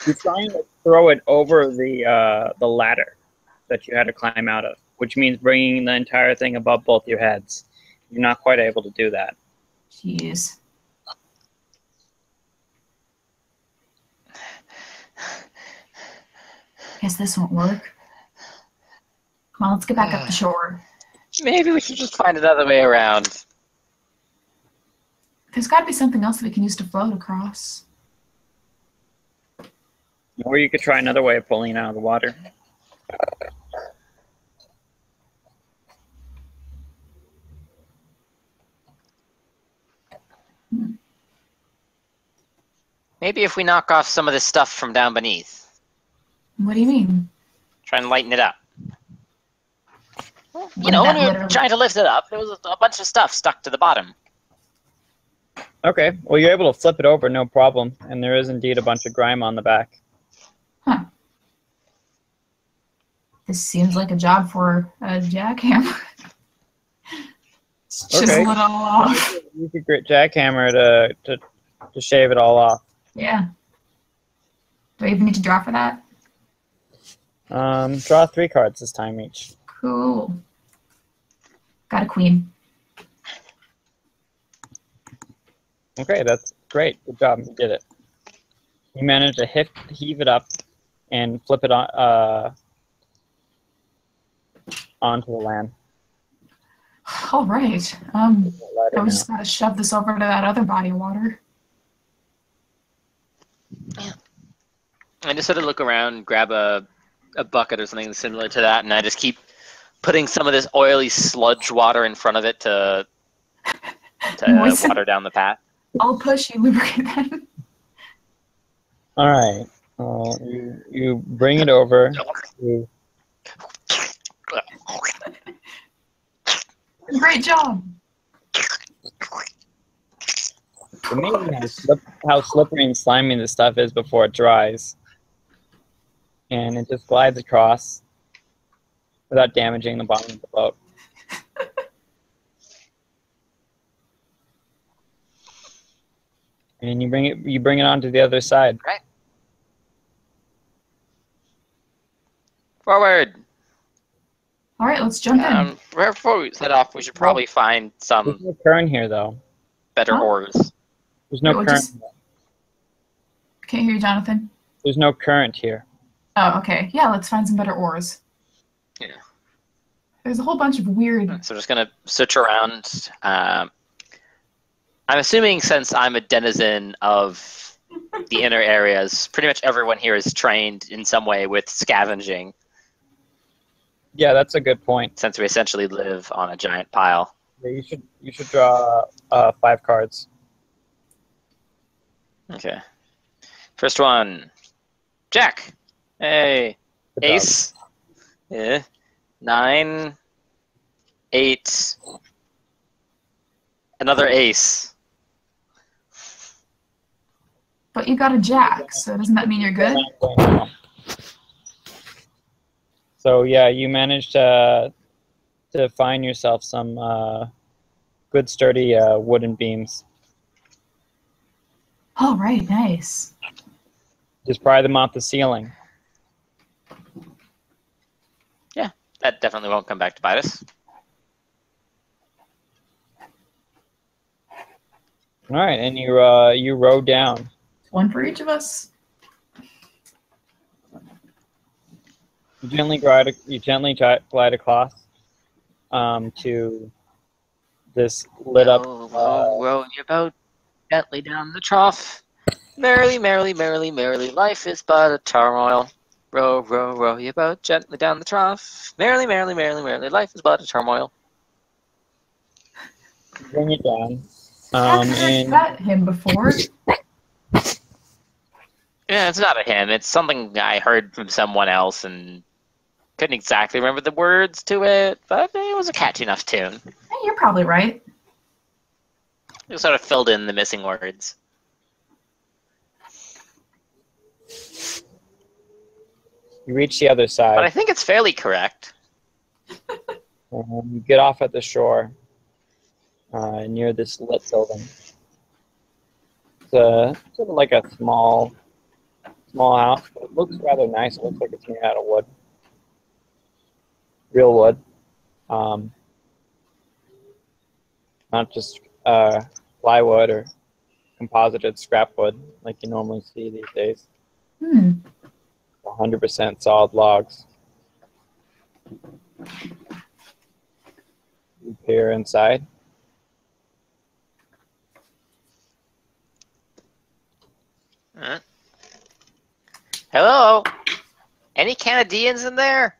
you're trying to throw it over the ladder that you had to climb out of, which means bringing the entire thing above both your heads. You're not quite able to do that. Jeez. Guess this won't work. Come on, let's get back up the shore. Maybe we should just find another way around. There's got to be something else that we can use to float across. Or you could try another way of pulling it out of the water. Maybe if we knock off some of this stuff from down beneath. What do you mean? Try and lighten it up. You know, when you're trying to lift it up, there was a bunch of stuff stuck to the bottom. Okay, well, you're able to flip it over, no problem. And there is indeed a bunch of grime on the back. Huh. This seems like a job for a jackhammer. Chisel it all off. You could grit jackhammer to shave it all off. Yeah. Do I even need to draw for that? Draw 3 cards this time each. Cool. Got a queen. Okay, that's great. Good job. You did it. You managed to heave it up and flip it on onto the land. All right. I was just gonna shove this over to that other body of water. Yeah. I just sort of look around, grab a bucket or something similar to that, and I just keep putting some of this oily sludge water in front of it to water down the path. I'll push you, lubricate that. All right. You bring it over. Great job. It's amazing how slippery and slimy this stuff is before it dries. And it just glides across without damaging the bottom of the boat. And you bring it onto the other side. Right. Forward. All right, let's jump in. Right before we set off, we should probably find There's some no current here, though. better Huh? ores. There's no Wait, current. Can't hear you, Jonathan. There's no current here. Oh, okay. Yeah, let's find some better ores. Yeah. There's a whole bunch of weird... So we're just going to search around. I'm assuming since I'm a denizen of the inner areas, pretty much everyone here is trained in some way with scavenging. Yeah, that's a good point. Since we essentially live on a giant pile. Yeah, you should draw 5 cards. Okay. First one, Jack. Hey, Good job. Ace. Yeah. 9, 8. Another ace. But you got a jack, so doesn't that mean you're good? So yeah, you managed to find yourself some good sturdy wooden beams. Oh, right, nice. Just pry them off the ceiling. Yeah, that definitely won't come back to bite us. All right, and you row down. One for each of us. You gently glide across to this lit up. Row your boat gently down the trough. Merrily, merrily, merrily, merrily, life is but a turmoil. Row, row, row your boat gently down the trough. Merrily, merrily, merrily, merrily, life is but a turmoil. Bring it down. I've heard that hymn before. Yeah, it's not a hymn. It's something I heard from someone else and couldn't exactly remember the words to it, but it was a catchy enough tune. Hey, you're probably right. It sort of filled in the missing words. You reach the other side. But I think it's fairly correct. You get off at the shore near this lit building. It's sort of like a small house, but it looks rather nice. It looks like it's made out of wood. Real wood. Not just plywood or composited scrap wood like you normally see these days. 100% solid logs. You peer inside. Hello? Any Canadians in there?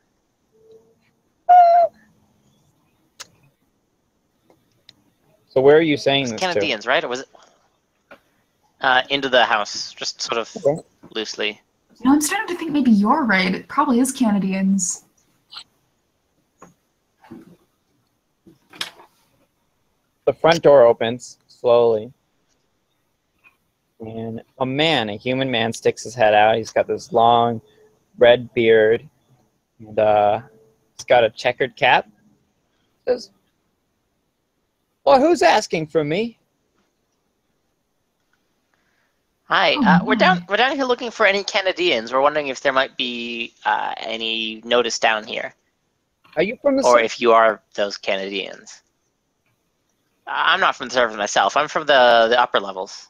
So where are you saying this Canadians, right? Or was it into the house, just sort of loosely? You know, I'm starting to think maybe you're right. It probably is Canadians. The front door opens slowly. And a human man, sticks his head out. He's got this long red beard. And he's got a checkered cap. He says, "Well, who's asking for me?" Hi, we're down here looking for any Canadians. We're wondering if there might be any notice down here. Are you from the Or if you are those Canadians. I'm not from the surface myself. I'm from the upper levels.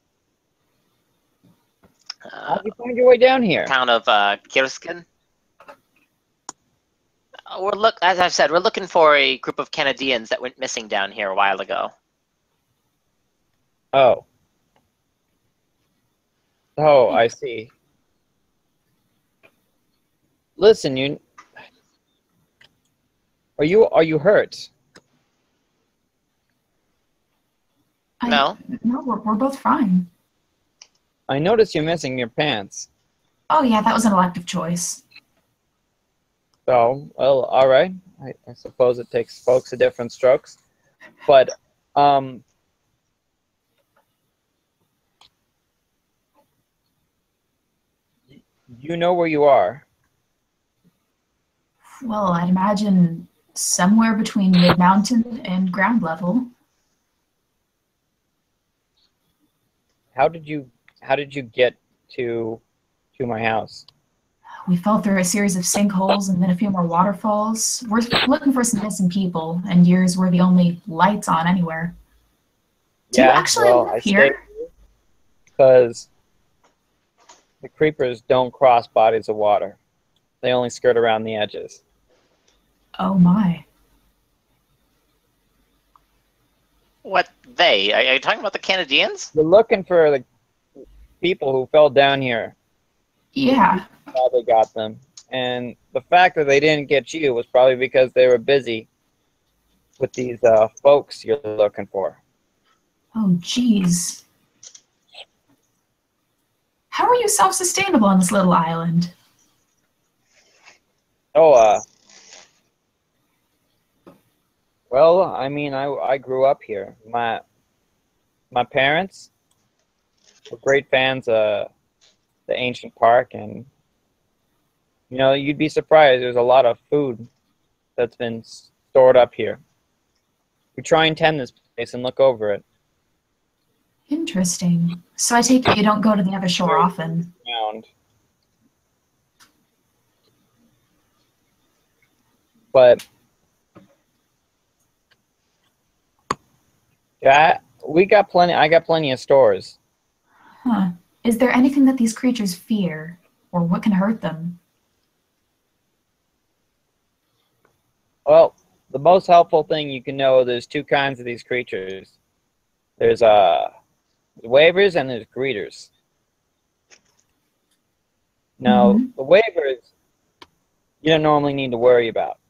How did you find your way down here? Town of Kirskin. As I've said, we're looking for a group of Canadians that went missing down here a while ago. Oh. Oh, I see. Listen, are you hurt? No. No, we're both fine. I noticed you're missing your pants. Oh, yeah, that was an elective choice. So, well, all right. I suppose it takes folks of different strokes. But, you know where you are. Well, I'd imagine somewhere between mid-mountain and ground level. How did you get to my house? We fell through a series of sinkholes and then a few more waterfalls. We're looking for some missing people, and yours were the only lights on anywhere. Do you actually live here? Because the creepers don't cross bodies of water. They only skirt around the edges. Oh my. What they? Are you talking about the Canadians? We're looking for the people who fell down here. Yeah. How they got them. And the fact that they didn't get you was probably because they were busy with these folks you're looking for. Oh, jeez. How are you self-sustainable on this little island? Oh, well, I mean, I grew up here. My parents were great fans of the ancient park, and you know, you'd be surprised. There's a lot of food that's been stored up here. We try and tend this place and look over it. Interesting. So I take it you don't go to the other shore often. But yeah, we got plenty. I got plenty of stores. Huh. Is there anything that these creatures fear, or what can hurt them? Well, the most helpful thing you can know, there's two kinds of these creatures. There's waivers and there's greeters. Now, the waivers, you don't normally need to worry about.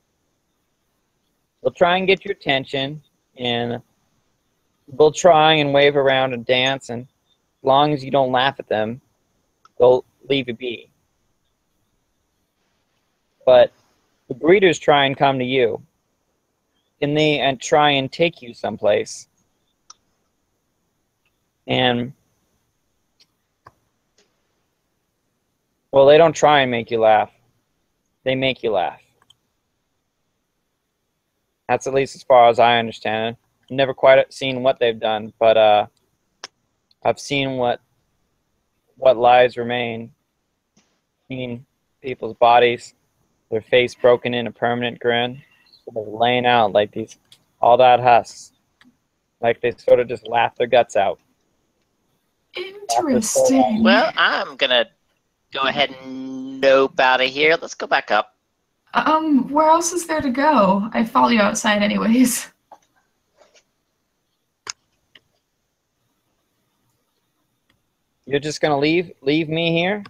They'll try and get your attention, and they'll try and wave around and dance, and as long as you don't laugh at them, they'll leave you be. But the greeters try and come to you, and try and take you someplace. And well, they don't try and make you laugh. They make you laugh. That's at least as far as I understand it. I've never quite seen what they've done, but I've seen what lives remain. Seen people's bodies, their face broken in a permanent grin. So they're laying out like these all-out husks. Like they sort of just laugh their guts out. Interesting. Well, I'm gonna go ahead and nope out of here. Let's go back up. Where else is there to go? I follow you outside anyways. You're just gonna leave me here?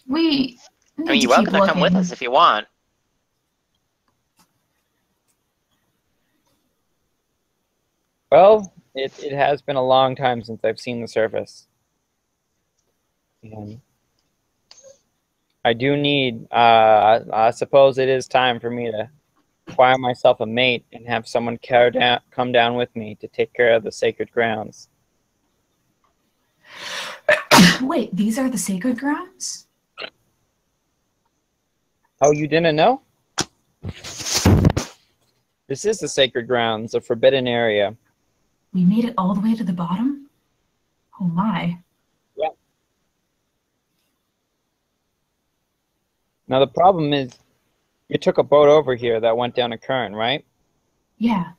We I mean, you're welcome to come with us if you want. Well, it has been a long time since I've seen the surface. And I do need, I suppose it is time for me to acquire myself a mate and have someone come down with me to take care of the sacred grounds. Wait, these are the sacred grounds? Oh, you didn't know? This is the sacred grounds, a forbidden area. We made it all the way to the bottom? Oh my. Yeah. Now the problem is, you took a boat over here that went down a current, right? Yeah.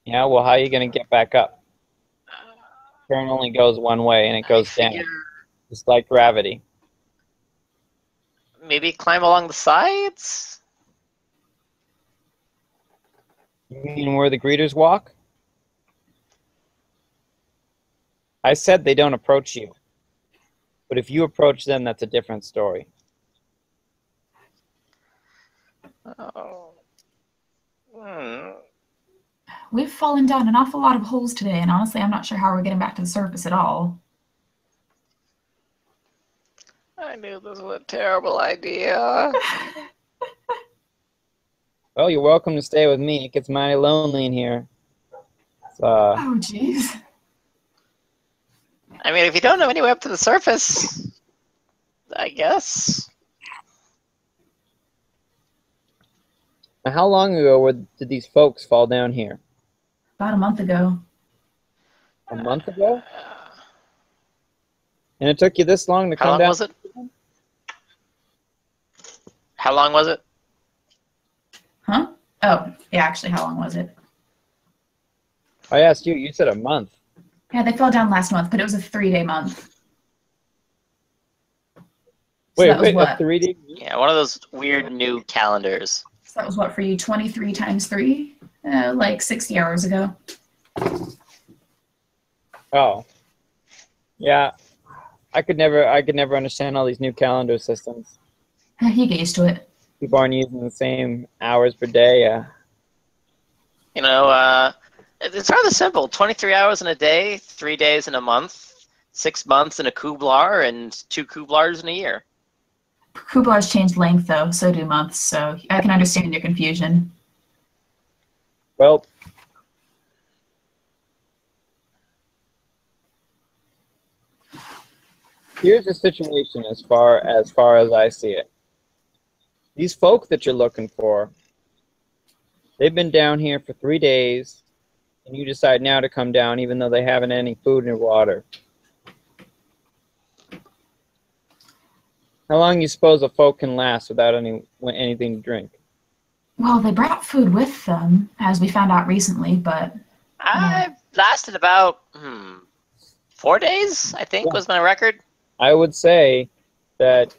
Yeah, well, how are you going to get back up? Current only goes one way, and it goes down. It's like gravity. Maybe climb along the sides? You mean where the greeters walk? I said they don't approach you. But if you approach them, that's a different story. Oh. We've fallen down an awful lot of holes today, and honestly, I'm not sure how we're getting back to the surface at all. I knew this was a terrible idea. Well, you're welcome to stay with me. It gets mighty lonely in here. Oh, jeez. I mean, if you don't know any way up to the surface, I guess. Now, how long ago did these folks fall down here? About a month ago. A month ago? And it took you this long to How come long down? was it? How long was it? Huh? Oh, yeah, actually, how long was it? I asked you. You said a month. Yeah, they fell down last month, but it was a 3-day month. So Wait, that was a what? 3D? Yeah, one of those weird new calendars. So that was what for you? 23 times 3? Like 60 hours ago. Oh. Yeah. I could never understand all these new calendar systems. You get used to it. People aren't using the same hours per day. You know, it's rather simple. 23 hours in a day, 3 days in a month, 6 months in a kublar, and 2 kublars in a year. Kublars change length, though, so do months, so I can understand your confusion. Well, here's the situation as far as I see it. These folk that you're looking for, they've been down here for 3 days, and you decide now to come down even though they haven't any food or water. How long do you suppose a folk can last without anything to drink? Well, they brought food with them, as we found out recently, but... I lasted about 4 days, I think, was my record. I would say that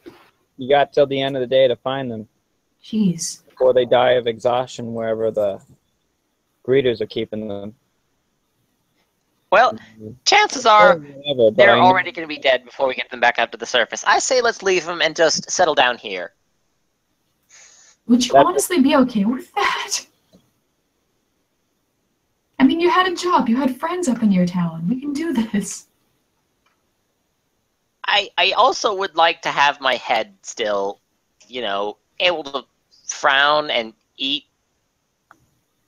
you got till the end of the day to find them. Jeez. Before they die of exhaustion wherever the greeters are keeping them. Well, chances are they're I already going to be dead before we get them back up to the surface. I say let's leave them and just settle down here. Would you honestly be okay with that? I mean, you had a job. You had friends up in your town. We can do this. I also would like to have my head still, you know, able to frown and eat.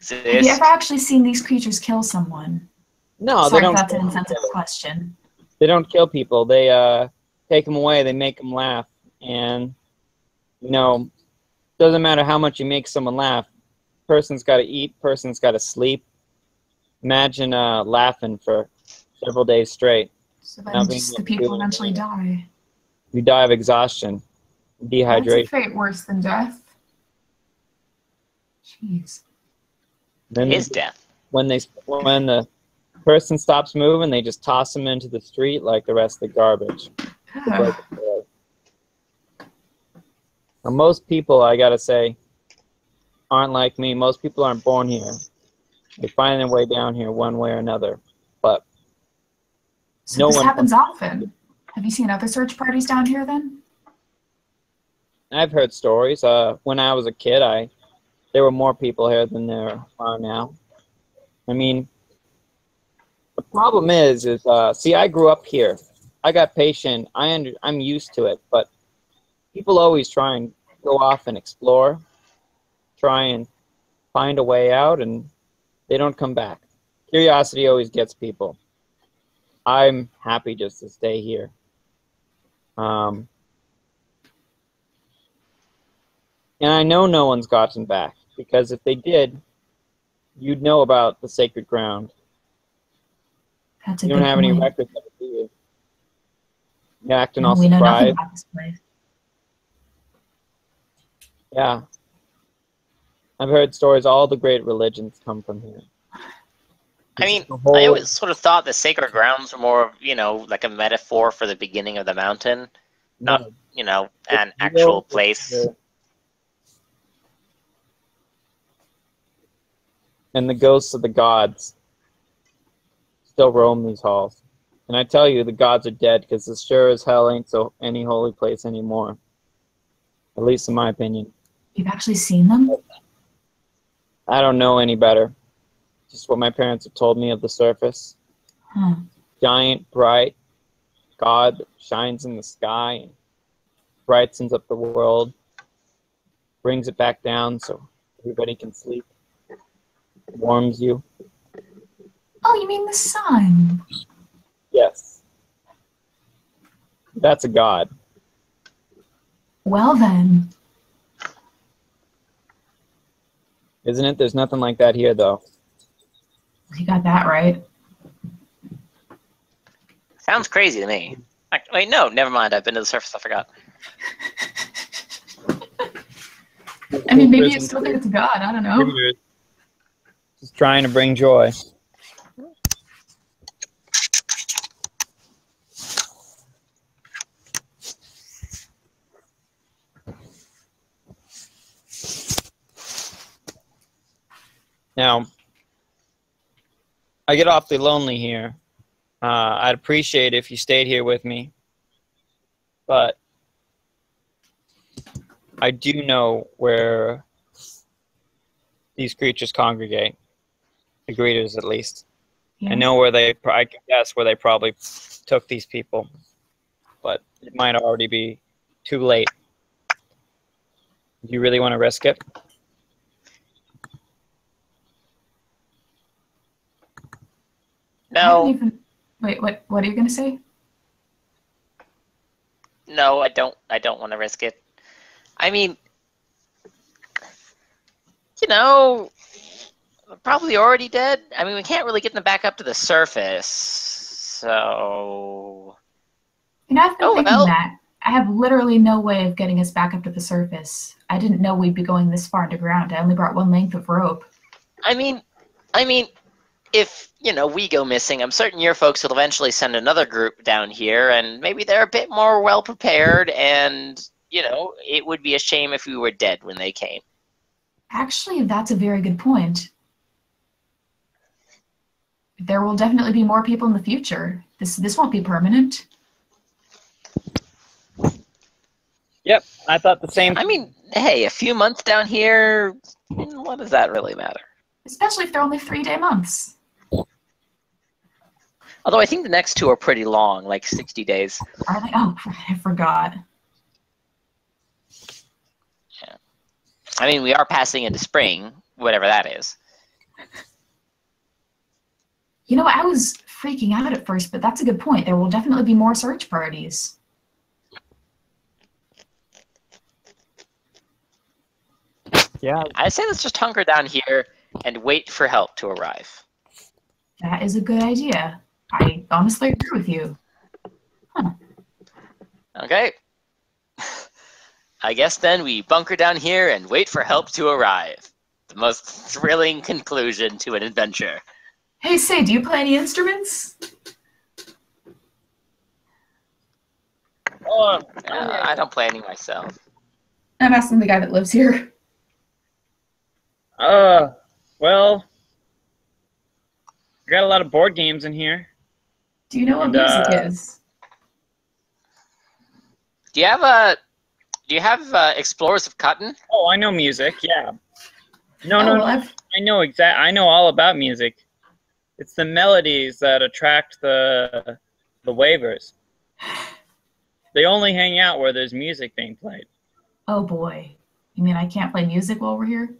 Have you ever actually seen these creatures kill someone? No, Sorry they don't. if that's an insensitive question. They don't kill people. They take them away. They make them laugh, and you know, doesn't matter how much you make someone laugh. Person's got to eat. Person's got to sleep. Imagine laughing for several days straight. So then just the people eventually die. You die of exhaustion, dehydration. That's a fate worse than death. Jeez. It is death. When the person stops moving, they just toss them into the street like the rest of the garbage. Now, most people, I gotta say, aren't like me. Most people aren't born here. They find their way down here one way or another. But so this happens often. Have you seen other search parties down here then? I've heard stories. When I was a kid, there were more people here than there are now. I mean, the problem is see, I grew up here. I got patient. I'm used to it. But people always try and go off and explore, try and find a way out, and they don't come back. Curiosity always gets people. I'm happy just to stay here. And I know no one's gotten back, because if they did, you'd know about the sacred ground. That's a you don't good have point. any records of it, do you? You're acting all We know nothing surprised. about this place. Yeah. I've heard stories, all the great religions come from here. I mean, I always sort of thought the sacred grounds were more of, you know, like a metaphor for the beginning of the mountain, not, you know, an actual place. And the ghosts of the gods still roam these halls. And I tell you, the gods are dead, because as sure as hell ain't so any holy place anymore. At least in my opinion. You've actually seen them? I don't know any better. Just what my parents have told me of the surface. Huh. Giant, bright God that shines in the sky and brightens up the world. Brings it back down so everybody can sleep. Warms you. Oh, you mean the sun? Yes. That's a god. Well then. Isn't it? There's nothing like that here, though. You got that right. Sounds crazy to me. Wait, no, never mind. I've been to the surface. I forgot. I mean, maybe you still think it's a god. I don't know. Just trying to bring joy. Now, I get awfully lonely here. I'd appreciate it if you stayed here with me, but I do know where these creatures congregate, the greeters at least. Yeah. I know where I can guess where they probably took these people, but it might already be too late. Do you really want to risk it? No. Wait, what are you going to say? No, I don't want to risk it. I mean, you know, we're probably already dead. I mean, we can't really get them back up to the surface, so... You know, I've been thinking that. I have literally no way of getting us back up to the surface. I didn't know we'd be going this far underground. I only brought one length of rope. I mean, if, you know, we go missing, I'm certain your folks will eventually send another group down here, and maybe they're a bit more well-prepared, and, you know, it would be a shame if we were dead when they came. Actually, that's a very good point. There will definitely be more people in the future. This won't be permanent. Yep, I thought the same. I mean, hey, a few months down here, what does that really matter? Especially if they're only 3-day months. Although I think the next two are pretty long, like 60 days. Are they? Oh, I forgot. Yeah. I mean, we are passing into spring, whatever that is. You know, I was freaking out at first, but that's a good point. There will definitely be more search parties. Yeah. I say let's just hunker down here and wait for help to arrive. That is a good idea. I honestly agree with you. Huh. Okay. I guess then we bunker down here and wait for help to arrive. The most thrilling conclusion to an adventure. Hey, say, do you play any instruments? I don't play any myself. I'm asking the guy that lives here. Well, I got a lot of board games in here. Do you know what music is? Do you have Explorers of Cotton? Oh, I know music. Yeah. No. I know all about music. It's the melodies that attract the waivers. They only hang out where there's music being played. Oh boy. You mean I can't play music while we're here?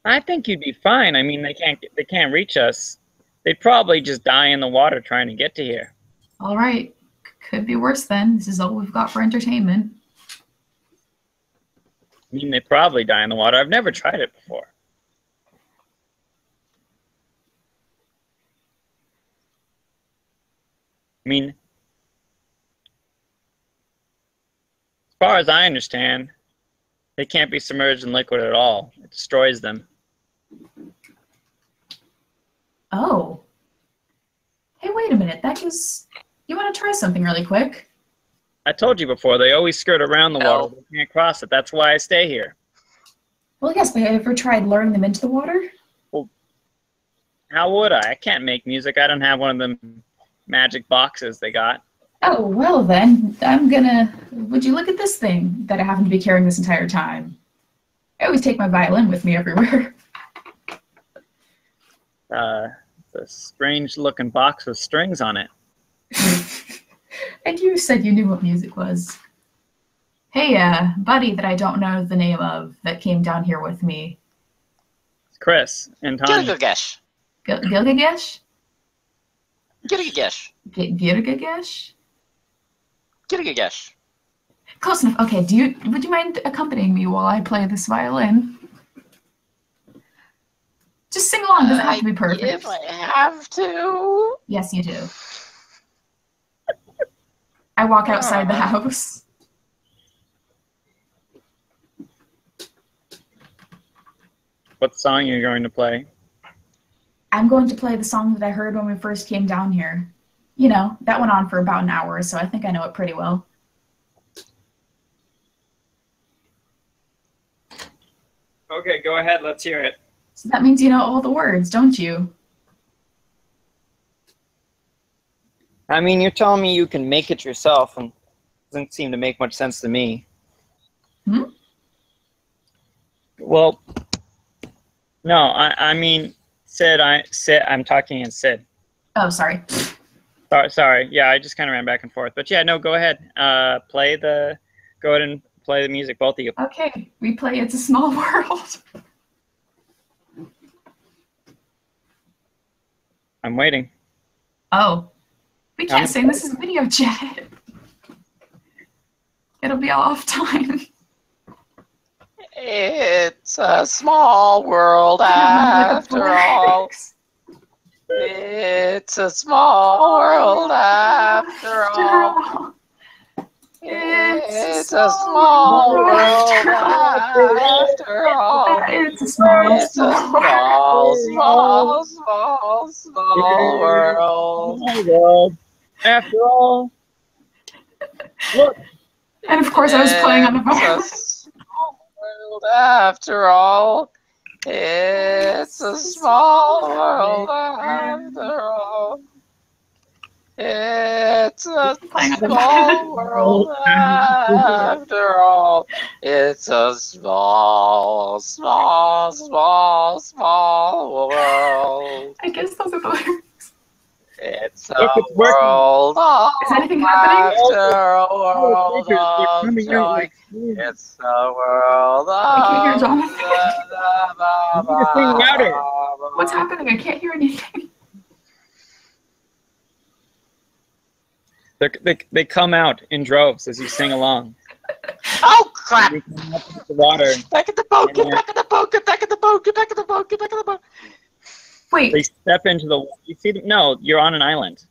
I think you'd be fine. I mean, they can't reach us. They'd probably just die in the water trying to get to here. All right. Could be worse then. This is all we've got for entertainment. I mean, they probably die in the water. I've never tried it before. I mean, as far as I understand, they can't be submerged in liquid at all. It destroys them. Oh. Hey, wait a minute. You want to try something really quick? I told you before, they always skirt around the water. They can't cross it. That's why I stay here. Well, yes, but have you ever tried luring them into the water? Well, how would I? I can't make music. I don't have one of them magic boxes they got. Oh, well then, would you look at this thing that I happen to be carrying this entire time? I always take my violin with me everywhere. The strange-looking box with strings on it. And you said you knew what music was. Hey, buddy that I don't know the name of that came down here with me. It's Chris and Tony. Gilgamesh. Gilgamesh? Gilgamesh. Gilgamesh? Gilgamesh. Close enough. Okay, would you mind accompanying me while I play this violin? Just sing along. Doesn't have to be perfect. If I have to. Yes, you do. I walk outside the house. What song are you going to play? I'm going to play the song that I heard when we first came down here. You know, that went on for about an hour, so I think I know it pretty well. Okay, go ahead. Let's hear it. So that means you know all the words, don't you? I mean, you're telling me you can make it yourself, and it doesn't seem to make much sense to me. Hmm? Well, no, I mean, Sid, I'm talking in Sid. Oh, sorry. Sorry. Yeah, I just kind of ran back and forth. But yeah, no, go ahead. Go ahead and play the music, both of you. Okay, we play It's a Small World. I'm waiting. Oh, we can't sing. This is a video chat. It'll be all off time. It's a small world after all. It's a small world after all. It's a small world after all. It's a small world. After all. Look. And of course I was playing on the bar. After all, it's a small world after all. It's a small world after all. It's a small world. I guess those are the lyrics. It's a world Is anything happening? after a world of joy. It's a world I can't hear Jonathan. What's happening? I can't hear anything. They come out in droves as you sing along. Oh crap! You come up with the water. Back at the boat! Get back at the boat! Get back at the boat! Get back at the boat! Get back at the boat! Wait. They step into the. You see? No, you're on an island.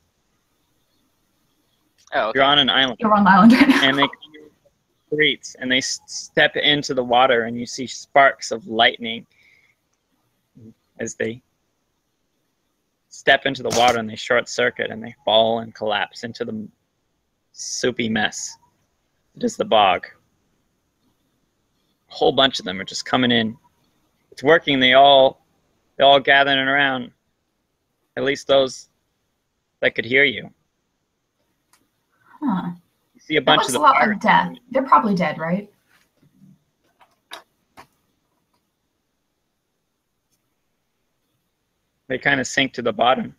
Oh, okay. You're on an island. You're on the island right now. And they come into the streets and they step into the water, and you see sparks of lightning as they step into the water, and they short circuit and they fall and collapse into the soupy mess. It is the bog. A whole bunch of them are just coming in. It's working. They're all gathering around. At least those that could hear you. Huh. You see a bunch of the a lot pirates. like death. They're probably dead, right? They kind of sink to the bottom.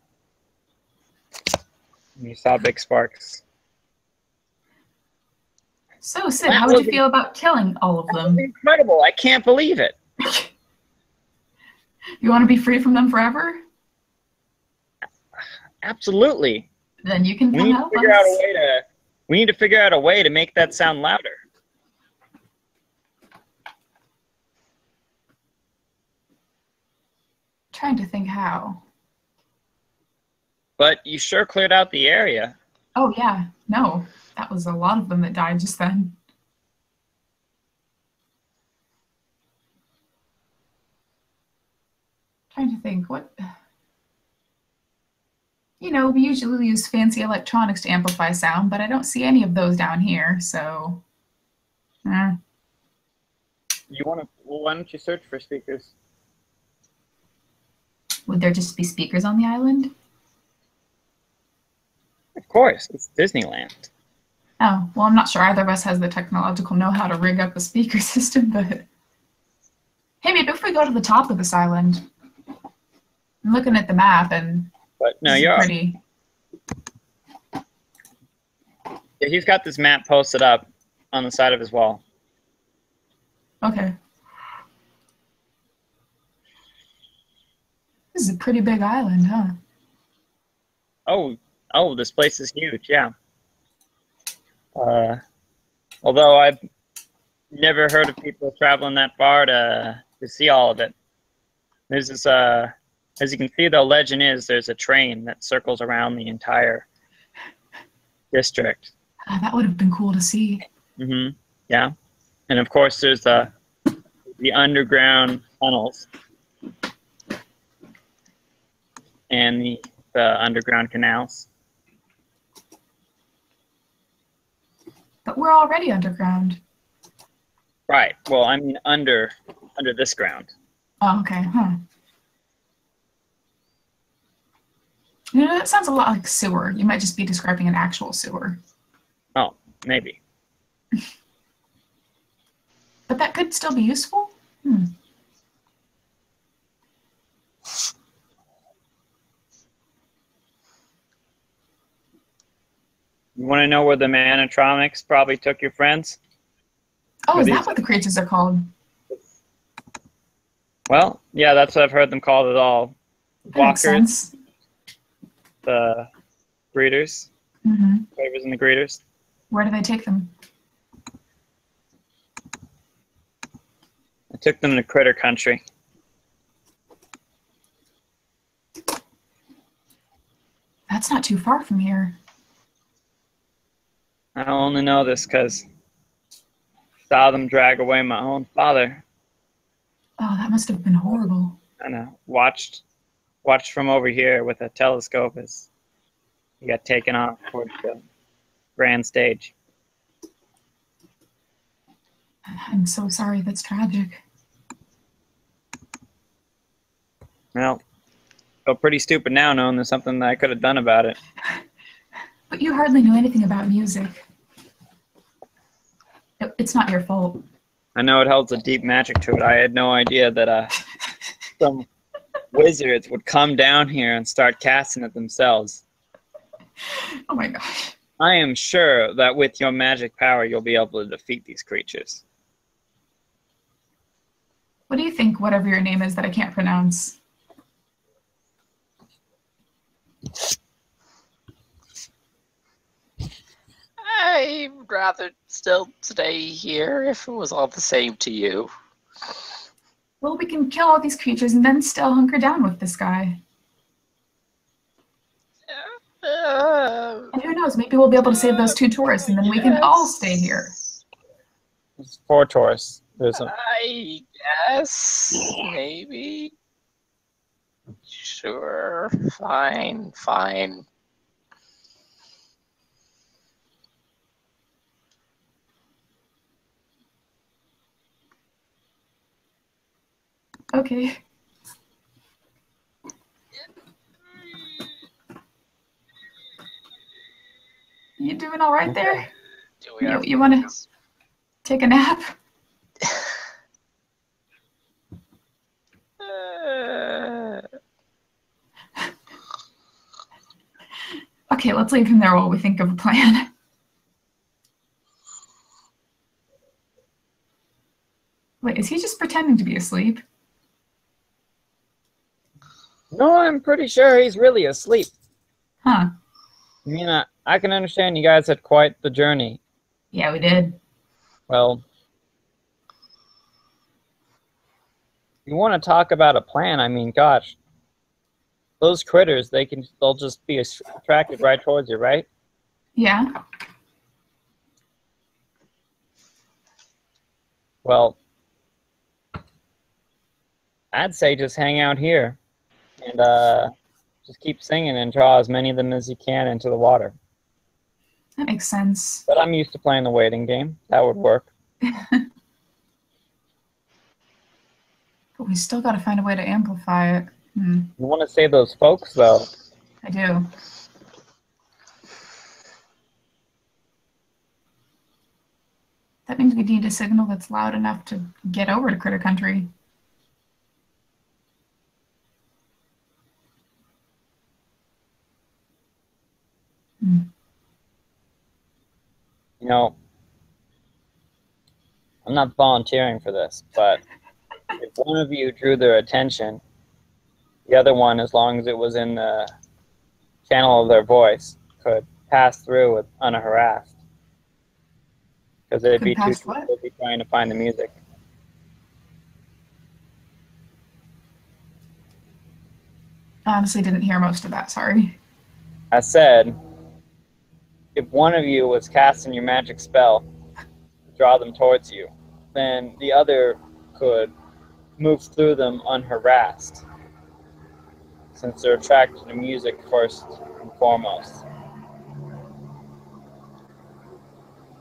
And you saw big sparks. So, Sid, how would you feel about killing all of them? Incredible. I can't believe it. You want to be free from them forever? Absolutely. Then you can We come need to help figure out a us. way to. We need to figure out a way to make that sound louder. Trying to think how. But you sure cleared out the area. Oh, yeah. No. That was a lot of them that died just then. Trying to think, what... You know, we usually use fancy electronics to amplify sound, but I don't see any of those down here, so... You want to? Well, why don't you search for speakers? Would there just be speakers on the island? Of course, it's Disneyland. Oh, well, I'm not sure either of us has the technological know-how to rig up a speaker system, but... Hey, maybe if we go to the top of this island. I'm looking at the map, and... But no, this is you're pretty. Yeah, he's got this map posted up on the side of his wall. Okay. This is a pretty big island, huh? Oh, this place is huge, yeah. Although I've never heard of people traveling that far to see all of it. There's this, as you can see, the legend is there's a train that circles around the entire district. That would have been cool to see. Mm-hmm. Yeah. And of course, there's the underground tunnels and the underground canals. But we're already underground. Right. Well, I mean under this ground. Oh, okay. Huh. You know, that sounds a lot like sewer. You might just be describing an actual sewer. Oh, maybe. But that could still be useful? Hmm. You want to know where the animatronics probably took your friends? Oh, is that what the creatures are called? Well, yeah, that's what I've heard them called at all. That makes sense. The greeters. Mm-hmm. Flavors and the greeters. Where do they take them? I took them to Critter Country. That's not too far from here. I only know this because saw them drag away my own father. Oh, that must have been horrible. And I watched from over here with a telescope as he got taken off towards the grand stage. I'm so sorry. That's tragic. Well, I feel pretty stupid now knowing there's something that I could have done about it. But you hardly knew anything about music. It's not your fault. I know it holds a deep magic to it. I had no idea that some wizards would come down here and start casting it themselves. Oh my gosh. I am sure that with your magic power, you'll be able to defeat these creatures. What do you think, whatever your name is that I can't pronounce? I'd rather still stay here if it was all the same to you. Well, we can kill all these creatures and then still hunker down with this guy. And who knows, maybe we'll be able to save those 2 tourists and then we can all stay here. There's 4 tourists. I guess, maybe. Sure, fine. Okay. You doing all right there? You want to take a nap? Okay, let's leave him there while we think of a plan. Wait, is he just pretending to be asleep? No, I'm pretty sure he's really asleep. Huh. I mean, I can understand you guys had quite the journey. Yeah, we did. Well, you want to talk about a plan? I mean, gosh, those critters, they'll just be attracted right towards you, right? Yeah. Well, I'd say just hang out here and just keep singing and draw as many of them as you can into the water. That makes sense. But I'm used to playing the waiting game. That would work. But we still got to find a way to amplify it. You want to save those folks, though. I do. That means we need a signal that's loud enough to get over to Critter Country. You know, I'm not volunteering for this, but if one of you drew their attention, the other one, as long as it was in the channel of their voice, could pass through unharassed. Because they'd be trying to find the music. I honestly didn't hear most of that, sorry. I said, if one of you was casting your magic spell, draw them towards you, then the other could move through them unharassed, since they're attracted to music first and foremost.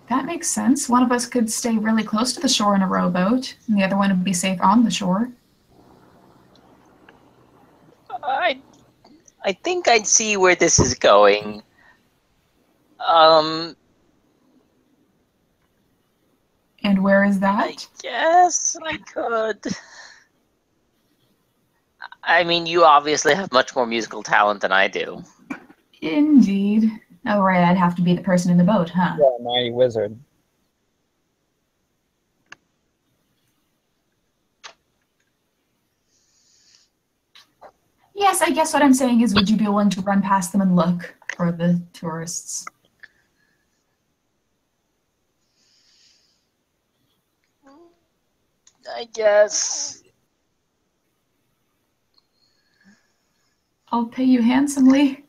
That makes sense. One of us could stay really close to the shore in a rowboat, and the other one would be safe on the shore. I think I'd see where this is going. And where is that? I guess I could. I mean, you obviously have much more musical talent than I do. Indeed. Oh, right, I'd have to be the person in the boat, huh? Yeah, mighty wizard. Yes, I guess what I'm saying is, would you be willing to run past them and look for the tourists? I guess. I'll pay you handsomely.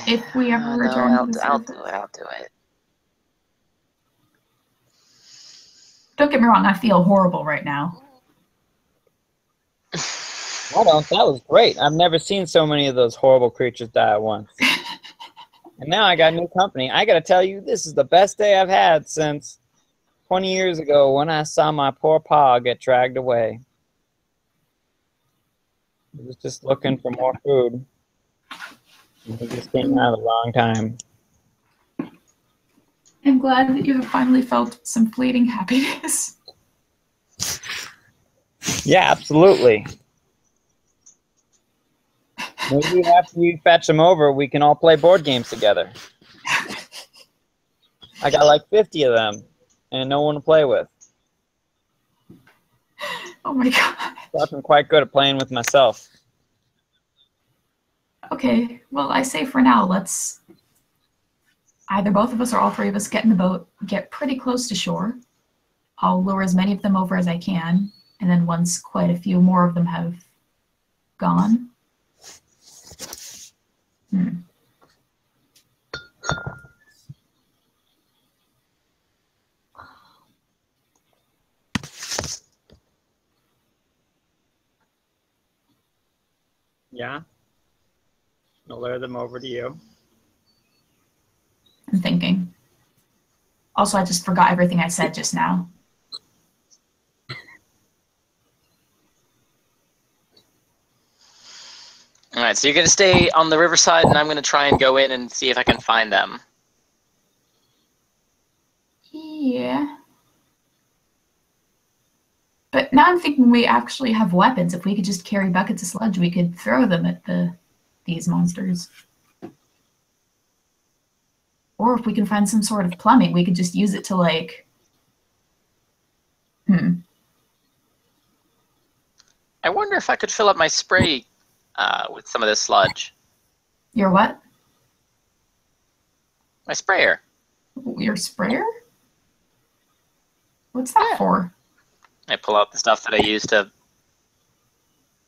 If we ever return to the surface. I'll do it. Don't get me wrong, I feel horrible right now. I don't. That was great. I've never seen so many of those horrible creatures die at once. And now I got new company. I got to tell you, this is the best day I've had since 20 years ago when I saw my poor pa get dragged away. He was just looking for more food. He just came out a long time. I'm glad that you have finally felt some fleeting happiness. Yeah, absolutely. Maybe after you fetch them over, we can all play board games together. I got like 50 of them, and no one to play with. Oh my god. So I'm quite good at playing with myself. Okay, well, I say for now, let's either both of us or all three of us get in the boat, get pretty close to shore. I'll lure as many of them over as I can, and then once quite a few more of them have gone. Yeah? I'll lure them over to you. I'm thinking. Also, I just forgot everything I said just now. All right, so you're going to stay on the riverside, and I'm going to try and go in and see if I can find them. Yeah. But now I'm thinking we actually have weapons. If we could just carry buckets of sludge, we could throw them at these monsters. Or if we can find some sort of plumbing, we could just use it to, like... I wonder if I could fill up my spray with some of this sludge. Your what? My sprayer. Your sprayer? What's that for? I pull out the stuff that I use to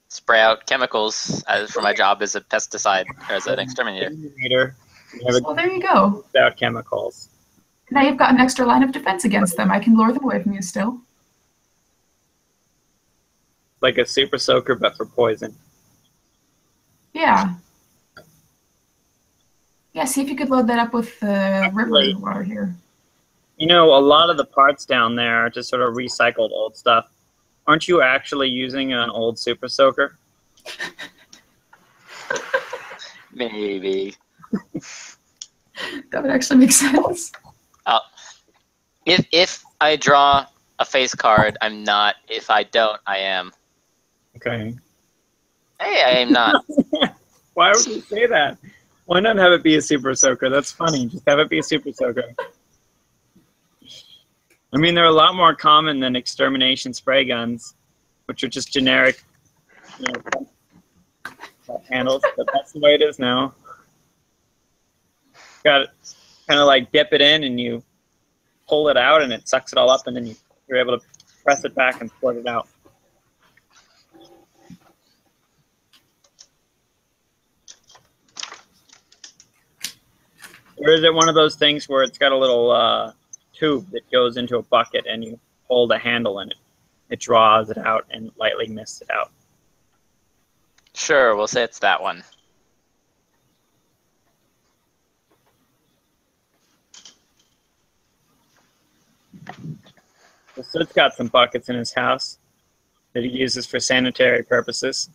spray out chemicals for my job as a pesticide, or as an exterminator. Well, there you go. Without chemicals. Now you've got an extra line of defense against them. I can lure them away from you still. Like a super soaker, but for poison. Yeah. Yeah, see if you could load that up with the river water here. You know, a lot of the parts down there are just sort of recycled old stuff. Aren't you actually using an old super soaker? Maybe. That would actually make sense. If I draw a face card, I'm not. If I don't, I am. Okay. Hey, I am not. Why would you say that? Why not have it be a super soaker? That's funny. Just have it be a super soaker. I mean, they're a lot more common than extermination spray guns, which are just generic, handles. But that's the way it is now. Got to kind of like dip it in, and you pull it out, and it sucks it all up, and then you're able to press it back and squirt it out. Or is it one of those things where it's got a little tube that goes into a bucket and you hold a handle in it? It draws it out and lightly mists it out. Sure, we'll say it's that one. So Soot's got some buckets in his house that he uses for sanitary purposes.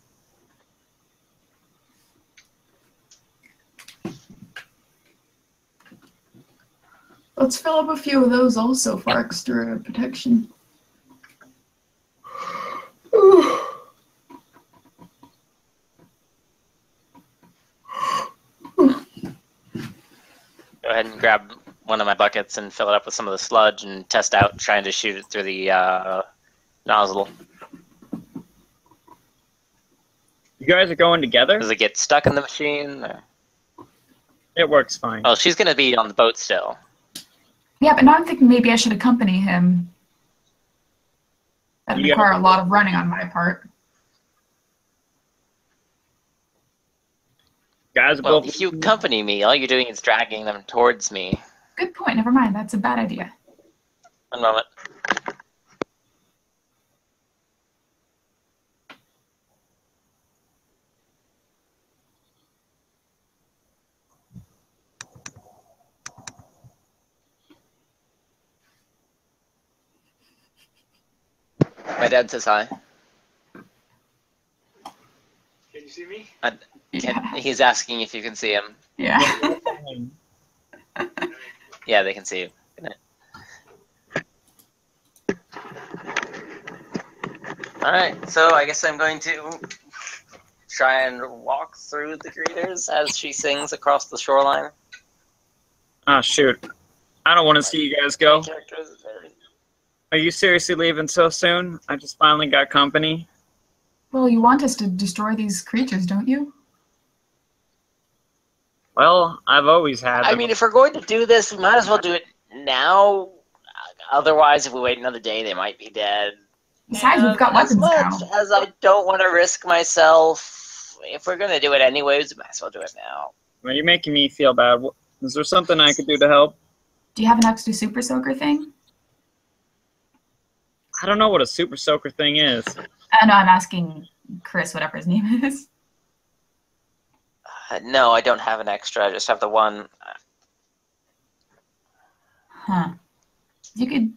Let's fill up a few of those also for extra protection. Go ahead and grab one of my buckets and fill it up with some of the sludge and test out trying to shoot it through the nozzle. You guys are going together? Does it get stuck in the machine? Or? It works fine. Oh, she's going to be on the boat still. Yeah, but now I'm thinking maybe I should accompany him. That'd require a lot of running on my part. Guys, well, if you accompany me, all you're doing is dragging them towards me. Good point. Never mind. That's a bad idea. One moment. My dad says hi. Can you see me? Yeah. He's asking if you can see him. Yeah. Yeah, they can see you. Good night. Alright, so I guess I'm going to try and walk through the greeters as she sings across the shoreline. Ah, shoot. I don't want to see you guys go. Are you seriously leaving so soon? I just finally got company. Well, you want us to destroy these creatures, don't you? Well, I've always had them. I mean, if we're going to do this, we might as well do it now. Otherwise, if we wait another day, they might be dead. Besides, we've got weapons now. As much as I don't want to risk myself, if we're going to do it anyways, we might as well do it now. Well, you're making me feel bad. Is there something I could do to help? Do you have an extra super soaker thing? I don't know what a super soaker thing is. No, I'm asking Chris, whatever his name is. No, I don't have an extra. I just have the one. Huh. You could...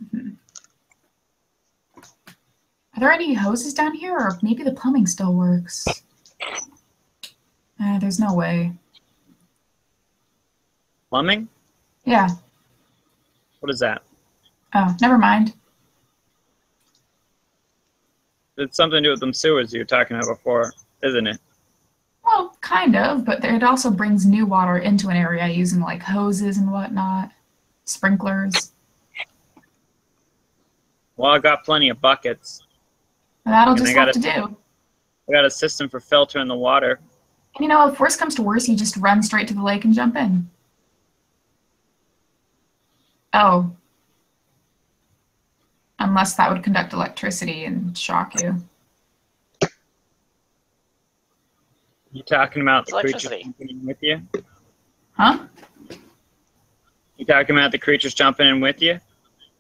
Are there any hoses down here? Or maybe the plumbing still works. There's no way. Plumbing? Yeah. What is that? Oh, never mind. It's something to do with them sewers you were talking about before, isn't it? Well, kind of, but it also brings new water into an area using like hoses and whatnot, sprinklers. Well, I got plenty of buckets. That'll just have to do. I got a system for filtering the water. And you know, if worse comes to worse, you just run straight to the lake and jump in. Oh. Unless that would conduct electricity and shock you. You talking about the creatures Electricity. jumping in with you? Huh? You talking about the creatures jumping in with you?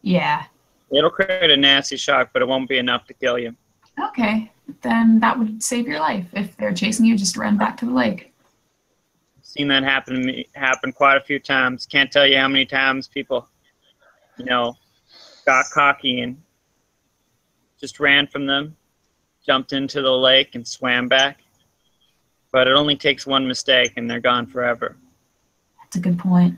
Yeah. It'll create a nasty shock, but it won't be enough to kill you. Okay. Then that would save your life. If they're chasing you, just run back to the lake. I've seen that happen quite a few times. Can't tell you how many times people, you know, got cocky and just ran from them, jumped into the lake and swam back. But it only takes one mistake and they're gone forever. That's a good point.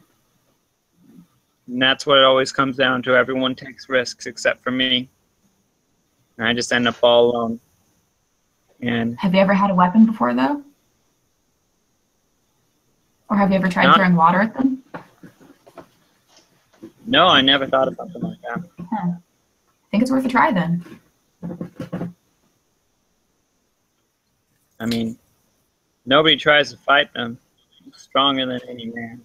And that's what it always comes down to. Everyone takes risks except for me. And I just end up all alone. And Have you ever had a weapon before, though? Or have you ever tried throwing water at them? no, I never thought of something like that. Huh. I think it's worth a try, then. I mean, nobody tries to fight them. I'm stronger than any man.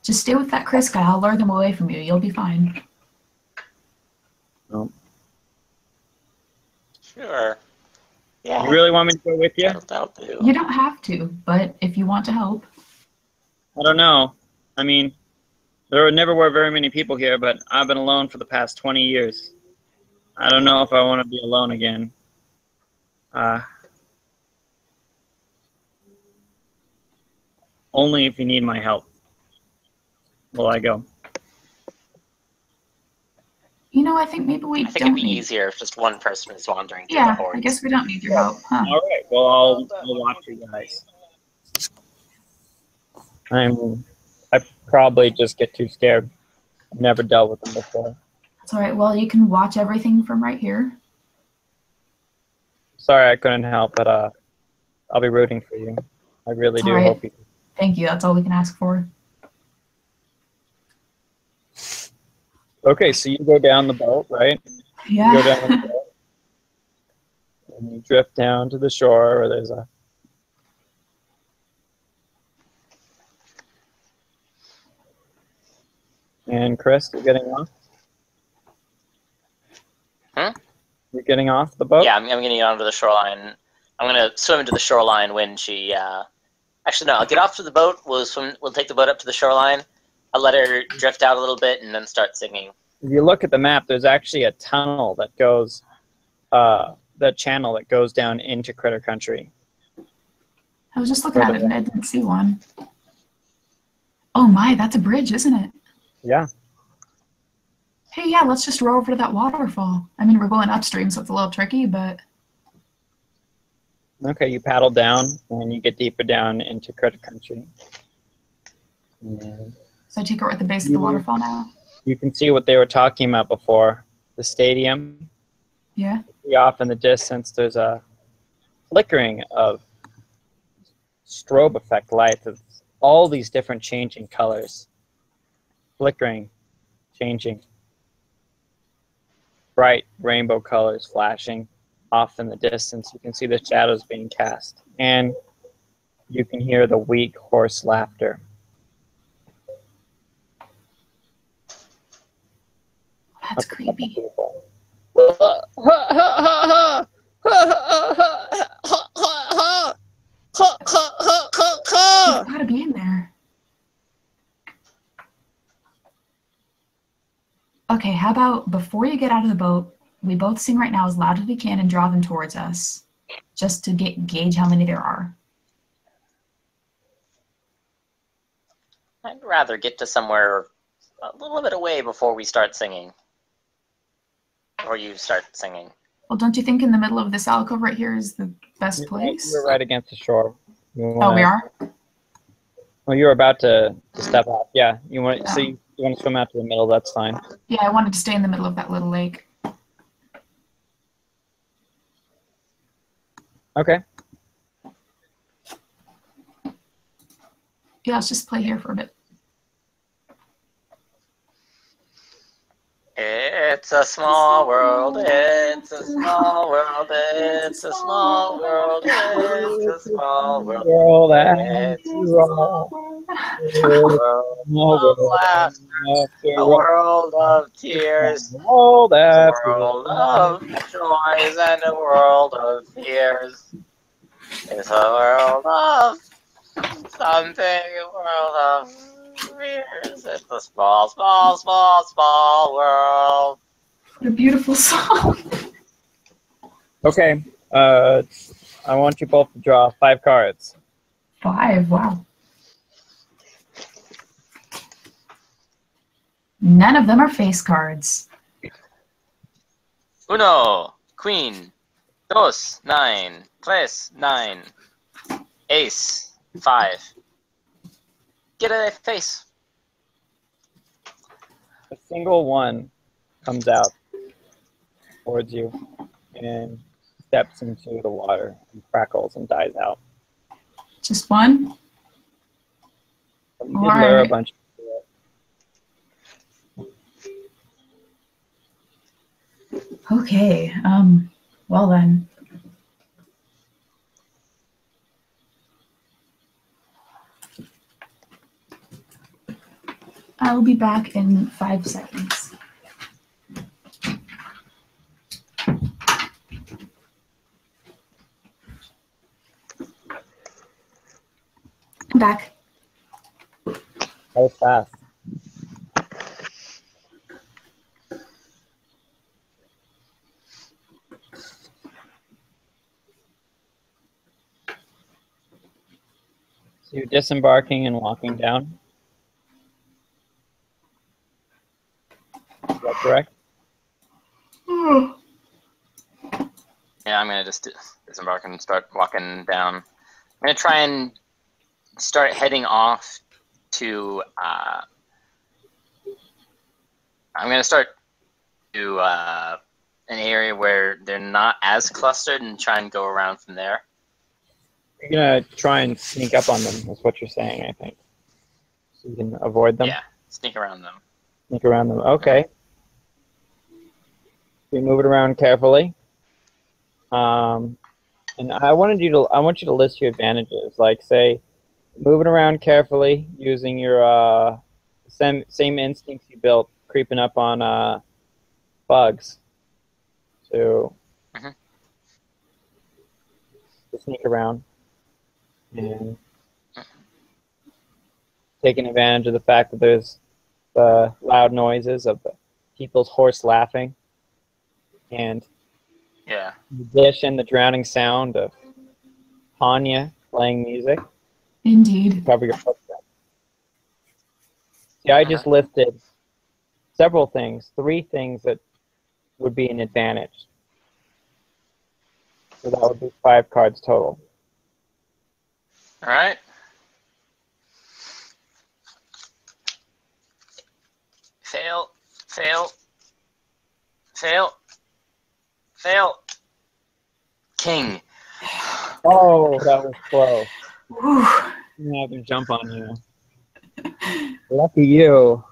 Just stay with that Chris guy. I'll lure them away from you. You'll be fine. No. Sure. Yeah. You really want me to go with you? That'll do. You don't have to, but if you want to help. I don't know. I mean, there never were very many people here, but I've been alone for the past 20 years. I don't know if I want to be alone again. Only if you need my help will I go. You know, I think maybe we I think don't it'd be need... easier if just one person is wandering through the Yeah, hordes. I guess we don't need your help, huh? All right. Well, I'll watch you guys. I probably just get too scared. I've never dealt with them before. It's all right. Well, you can watch everything from right here. Sorry I couldn't help, but I'll be rooting for you. I really do hope you. Thank you. That's all we can ask for. Okay, so you go down the boat, right? Yeah. You go down the boat, and you drift down to the shore where there's a... And Chris, you're getting off? Hmm? You're getting off the boat? Yeah, I'm getting onto the shoreline. I'm gonna swim into the shoreline when she. Actually, no. I'll get off to the boat. We'll swim. We'll take the boat up to the shoreline. I'll let her drift out a little bit and then start singing. If you look at the map, there's actually a tunnel that goes, the channel that goes down into Critter Country. I was just looking at it and I didn't see one. Oh my, that's a bridge, isn't it? Yeah. Hey, yeah, let's just row over to that waterfall. I mean, we're going upstream, so it's a little tricky, but... Okay, you paddle down, and you get deeper down into Critter Country. And so I take her at the base of the waterfall now? You can see what they were talking about before. The stadium. Yeah. Off in the distance, there's a flickering of strobe effect lights. It's all these different changing colors. Flickering, changing. Bright rainbow colors flashing off in the distance. You can see the shadows being cast. And you can hear the weak, hoarse laughter. That's creepy. You've gotta be in there. Okay, how about before you get out of the boat, we both sing right now as loud as we can and draw them towards us, just to gauge how many there are. I'd rather get to somewhere a little bit away before we start singing. Or you start singing. Well, don't you think in the middle of this alcove right here is the best place? You're right against the shore. Oh, we are? Well, you're about to step off. Yeah, you want. So you want to swim out to the middle? That's fine. Yeah, I wanted to stay in the middle of that little lake. Okay. Yeah, let's just play here for a bit. It's a small world, it's a small world, it's a small world, it's a small world, it's a small world of laughter, a world of tears, a world of joys, and a world of fears. It's a world of something, a world of fears. It's a small, small, small, small world. What a beautiful song. Okay. I want you both to draw 5 cards. 5, wow. None of them are face cards. Uno, queen, dos, 9, tres, 9, ace, 5. Get a face. A single one comes out towards you and steps into the water and crackles and dies out. Just one? You did lure a bunch of Okay, well then. I'll be back in 5 seconds. I'm back. That was fast. So you're disembarking and walking down. Is that correct? Yeah, I'm gonna just disembark and start walking down. I'm gonna try and start heading off to. I'm gonna start to an area where they're not as clustered and try and go around from there. You're gonna try and sneak up on them. Is what you're saying, I think. So you can avoid them. Yeah, sneak around them. Sneak around them. Okay. You move it around carefully. And I want you to list your advantages. Like, say, moving around carefully using your same instincts you built, creeping up on bugs. So to sneak around and taking advantage of the fact that there's the loud noises of the people's hoarse laughing, and Yeah. in addition, the drowning sound of Hanya playing music. Indeed. Cover your footsteps. See, I just listed several things, 3 things that would be an advantage. So that would be 5 cards total. All right. Fail. Fail. Fail. Fail. King. Oh, that was close. Whew. I'm gonna have them jump on you. Lucky you.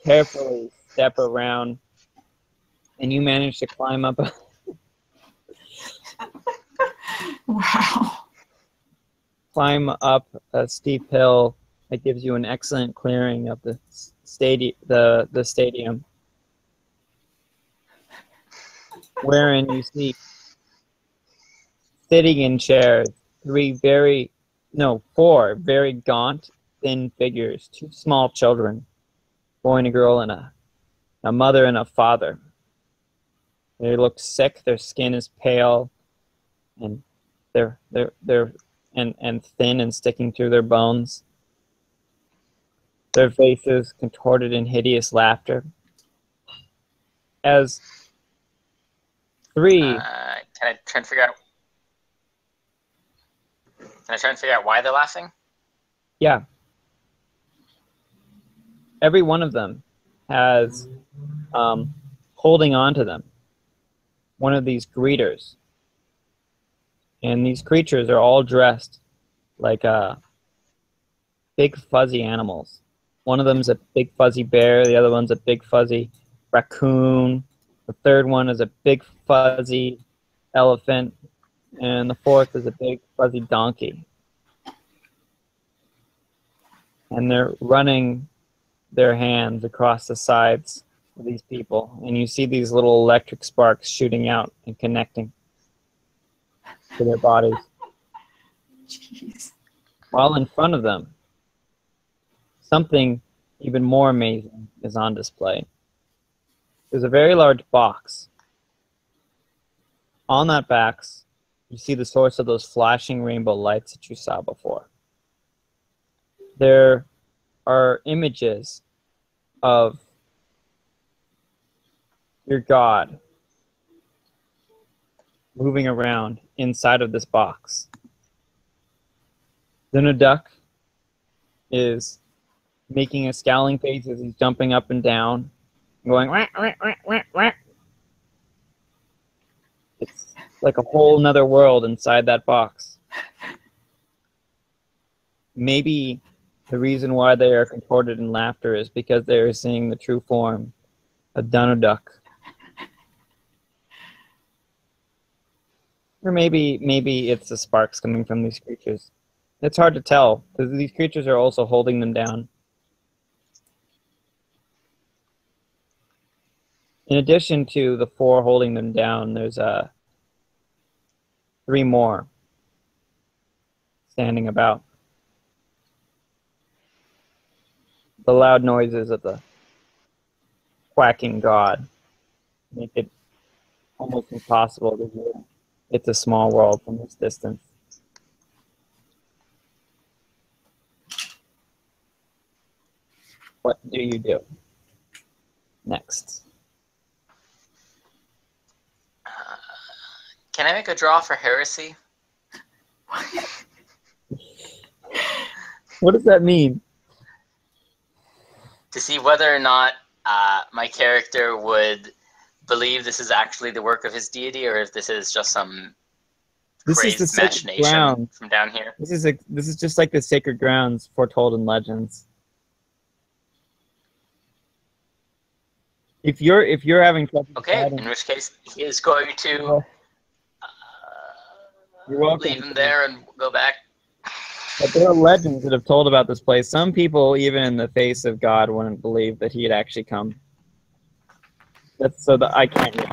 Carefully step around, and you manage to climb up. Wow. Climb up a steep hill that gives you an excellent clearing of the stadium, wherein you see sitting in chairs 4 very gaunt, thin figures, 2 small children, boy and a girl, and a mother and a father. They look sick. Their skin is pale, and they're thin and sticking through their bones. Their faces contorted in hideous laughter. As 3. Can I try and figure out? Can I try and figure out why they're laughing? Yeah. Every one of them has holding on to them one of these greeters. And these creatures are all dressed like big fuzzy animals. One of them's a big fuzzy bear, the other one's a big fuzzy raccoon, the third one is a big fuzzy elephant, and the fourth is a big fuzzy donkey. And they're running their hands across the sides of these people, and you see these little electric sparks shooting out and connecting to their bodies. Jeez. While in front of them, something even more amazing is on display. There's a very large box. On that box, you see the source of those flashing rainbow lights that you saw before. There are images of your god moving around inside of this box. Then a duck is making a scowling face as he's jumping up and down, going wah, wah, wah, wah, wah. It's like a whole nother world inside that box. Maybe the reason why they are contorted in laughter is because they are seeing the true form of Duck. Or maybe it's the sparks coming from these creatures. It's hard to tell, because these creatures are also holding them down. In addition to the 4 holding them down, there's 3 more standing about. the loud noises of the quacking god make it almost impossible to hear. It's a small world from this distance. What do you do next? Can I make a draw for heresy? What does that mean? To see whether or not my character would believe this is actually the work of his deity, or if this is just some crazy machination from down here. This is just like the sacred grounds foretold in legends. If you're having trouble, okay, in which case he is going to leave him there and go back. But there are legends that have told about this place. Some people, even in the face of God, wouldn't believe that he had actually come. That's so that I can't really.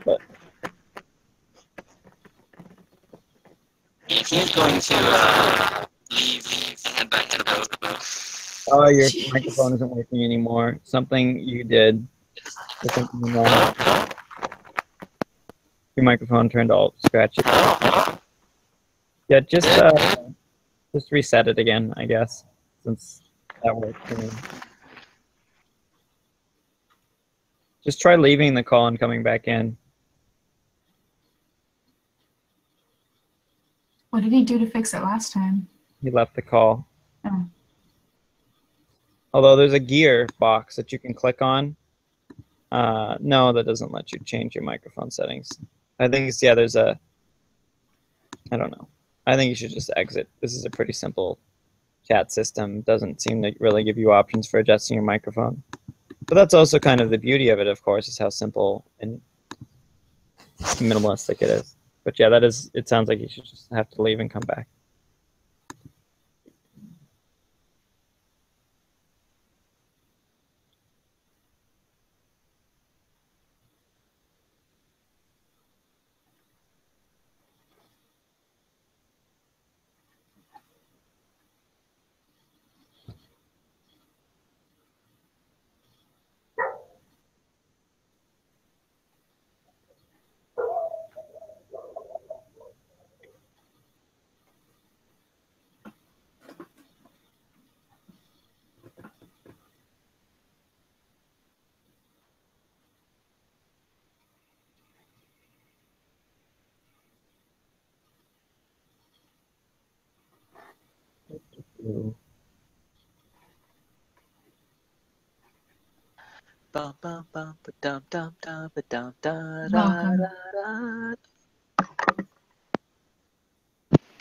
But he's going to leave and head back to the boat. Oh, your microphone isn't working anymore. Something you did. Your microphone turned all scratchy. Yeah, just reset it again, I guess, since that worked for me. Just try leaving the call and coming back in. What did he do to fix it last time? He left the call. Oh. Although there's a gear box that you can click on. No, that doesn't let you change your microphone settings. I think it's, yeah, there's a, I don't know. I think you should just exit. This is a pretty simple chat system. Doesn't seem to really give you options for adjusting your microphone. But that's also kind of the beauty of it, of course, is how simple and minimalistic it is. But yeah, that is, it sounds like you should just have to leave and come back.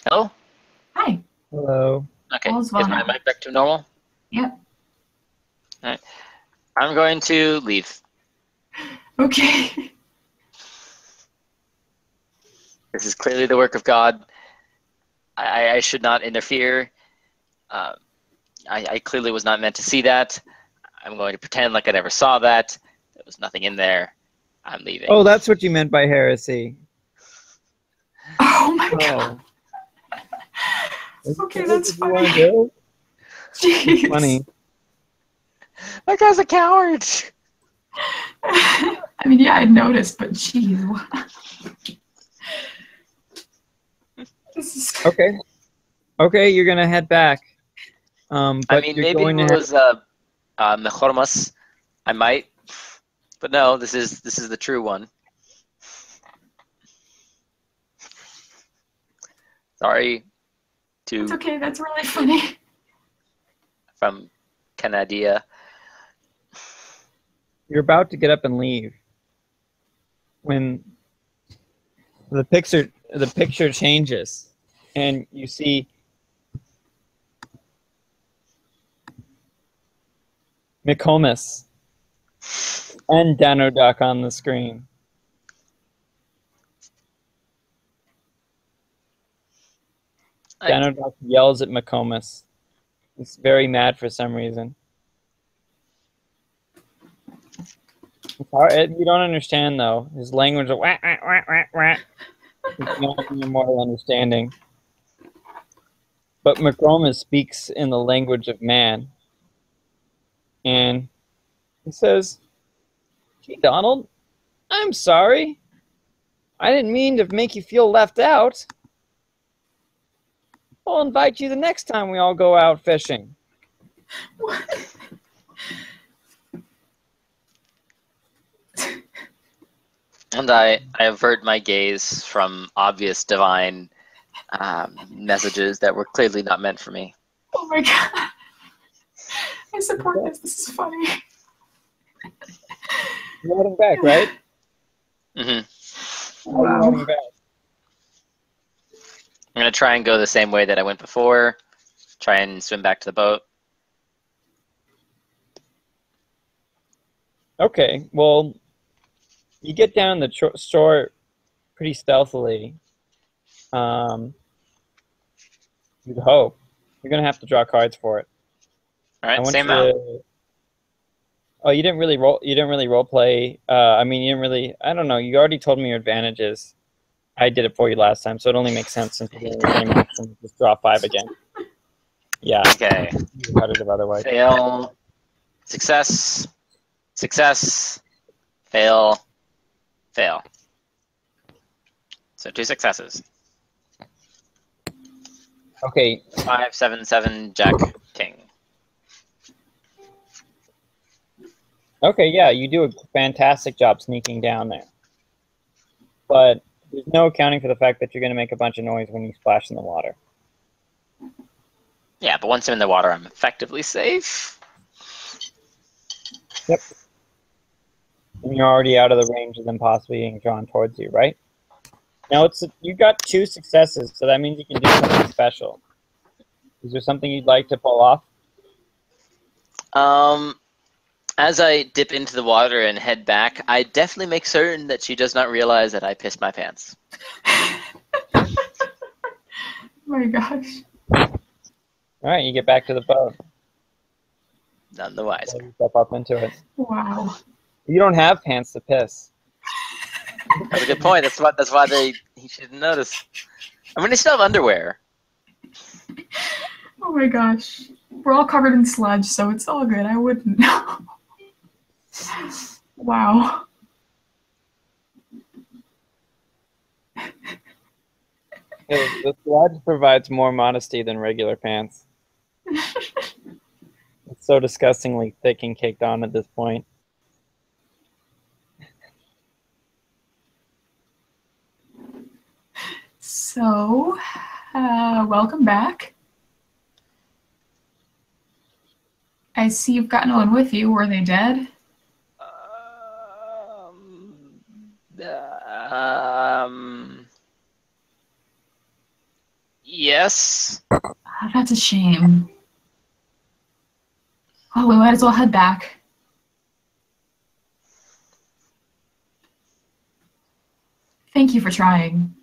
Hello? Hi. Hello. Okay, is my mic back to normal? Yep. All right. I'm going to leave. Okay. This is clearly the work of God. I should not interfere. I clearly was not meant to see that. I'm going to pretend like I never saw that. There was nothing in there. I'm leaving. Oh, that's what you meant by heresy. Oh my god. Okay, that's funny. Jeez. Funny. That guy's a coward. I mean, yeah, I noticed, but jeez. This is... Okay. Okay, you're gonna head back. But I mean, maybe it was Mechormas. I might, but no. This is the true one. Sorry. It's okay. That's really funny. From Canada. You're about to get up and leave when the picture changes and you see McComas and Danoduck on the screen. Danoduck yells at McComas. He's very mad for some reason. You don't understand, though. His language of wah, wah, wah, wah, wah. It's beyond your mortal understanding. But McComas speaks in the language of man. And he says, "Gee, Donald, I'm sorry. I didn't mean to make you feel left out. I'll invite you the next time we all go out fishing." What? And I avert my gaze from obvious divine messages that were clearly not meant for me. Oh my god. I support this. This is funny. You're heading back, right? Mm-hmm. Wow. Heading back. I'm going to try and go the same way that I went before. Try and swim back to the boat. Okay, well, you get down the shore pretty stealthily. You'd hope. You're gonna have to draw cards for it. All right, same amount. Oh, you didn't really roll. You didn't really role play. I mean, you didn't really. I don't know. You already told me your advantages. I did it for you last time, so it only makes sense since you're doing the same action. Just draw 5 again. Yeah. Okay. Competitive otherwise. Fail. Success. Success. Fail. Fail. So 2 successes. Okay. 5, 7, 7, Jack, King. Okay, yeah, you do a fantastic job sneaking down there. But there's no accounting for the fact that you're going to make a bunch of noise when you splash in the water. Yeah, but once I'm in the water, I'm effectively safe. Yep. And you're already out of the range of them possibly being drawn towards you, right? Now, you got 2 successes, so that means you can do something special. Is there something you'd like to pull off? As I dip into the water and head back, I definitely make certain that she does not realize that I pissed my pants. Oh my gosh. All right, you get back to the boat. None the wiser. You step up into it. Wow. You don't have pants to piss. That's a good point. That's why he shouldn't notice. I mean, they still have underwear. Oh my gosh. We're all covered in sludge, so it's all good. I wouldn't know. Wow. The sludge provides more modesty than regular pants. It's so disgustingly thick and caked on at this point. So, welcome back. I see you've got no one with you. Were they dead? Yes. Oh, that's a shame. Oh, we might as well head back. Thank you for trying.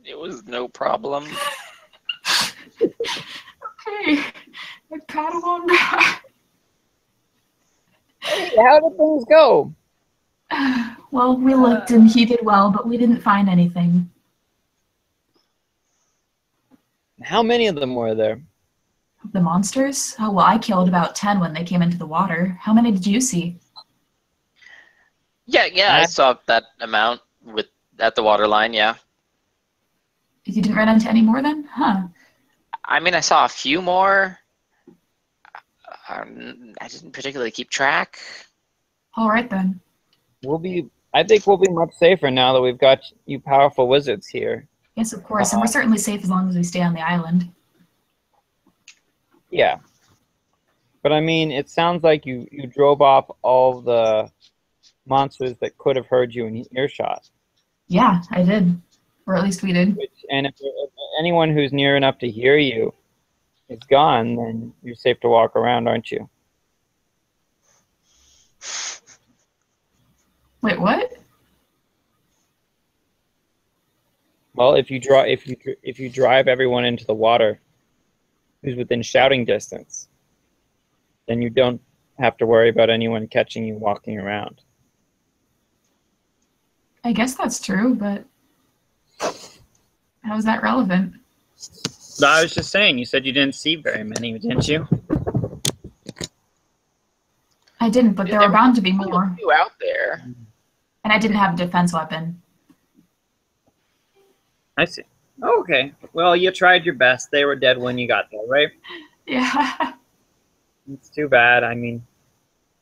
It was no problem. Okay, I pat him on back. Hey, how did things go? Well, we looked and he did well, but we didn't find anything. How many of them were there? The monsters? Oh, well, I killed about 10 when they came into the water. How many did you see? Yeah, I saw that amount at the waterline, yeah. You didn't run into any more then? Huh. I mean, I saw a few more. I didn't particularly keep track. All right, then. I think we'll be much safer now that we've got you powerful wizards here. Yes, of course, and we're certainly safe as long as we stay on the island. Yeah. But I mean, it sounds like you drove off all the monsters that could have heard you in earshot. Yeah, I did. Or at least we did. And if anyone who's near enough to hear you is gone, then you're safe to walk around, aren't you? Wait, what? Well, if you drive everyone into the water who's within shouting distance, then you don't have to worry about anyone catching you walking around. I guess that's true, but how is that relevant? No, I was just saying, you said you didn't see very many, didn't you? I didn't, but there were bound to be more. You out there. And I didn't have a defense weapon. I see. Okay. Well, you tried your best. They were dead when you got there, right? Yeah. It's too bad. I mean,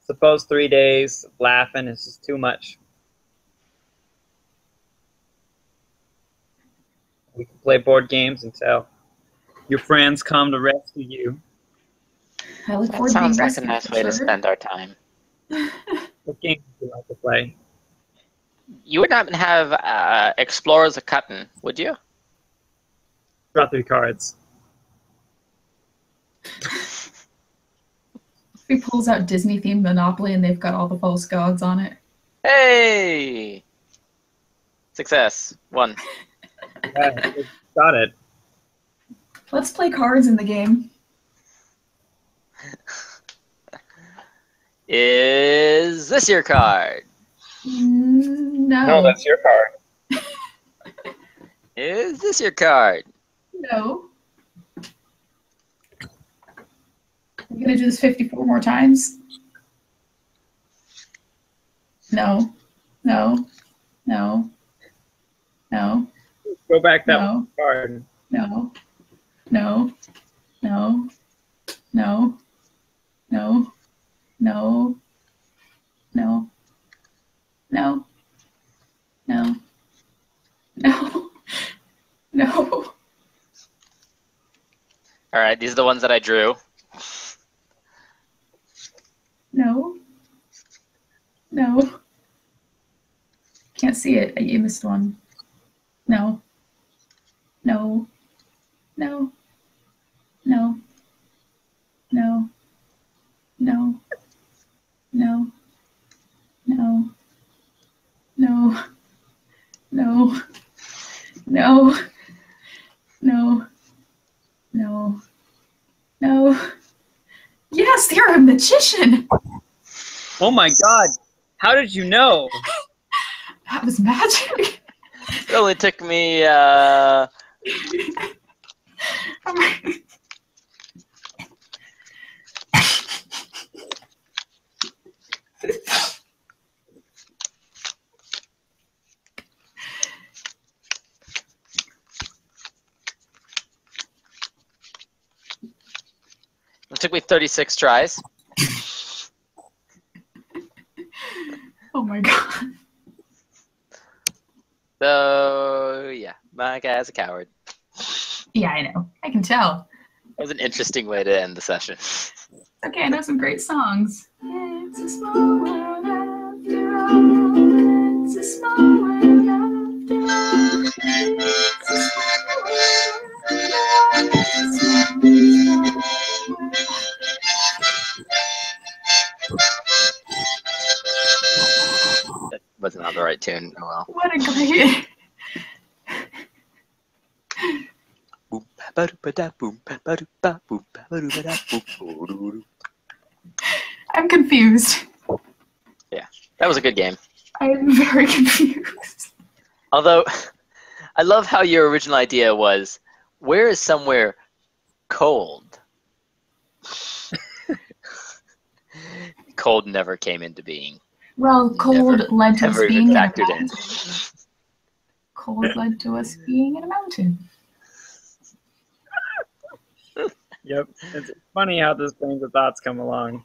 suppose 3 days laughing is just too much. We can play board games until your friends come to rescue you. I look That forward to being sounds like a rescued. nice way to spend our time. What games do you like to play? You would not have Explorers of Cotton, would you? Draw 3 cards. He pulls out Disney-themed Monopoly and they've got all the false gods on it. Hey! Success. 1. Yeah, got it. Let's play cards in the game. Is this your card? No. No, that's your card. Is this your card? No. We're gonna do this 54 more times? No. No. No. No. Go back that No. card. No. No. No. No. No. No. No. No. No. No. No. All right, these are the ones that I drew. No. No. Can't see it. You missed one. No. No. No. No. No. No. No. No. No. No. No. No. No. No. Yes, you're a magician. Oh my god! How did you know? That was magic. It only took me it took me 36 tries. Oh my god. So yeah, my guy's a coward. Yeah, I know. I can tell. That was an interesting way to end the session. Okay, I know some great songs. It's a small world after all. It's a small world after all. It's a small world after all. That wasn't on the right tune. Oh well. What a great. I'm confused. Yeah, that was a good game. I'm very confused. Although, I love how your original idea was, where is somewhere cold? Cold never came into being. Well, cold led to us Never being even in a factored in. mountain. Cold led to us being in a mountain. Yep. It's funny how this trains of thoughts come along.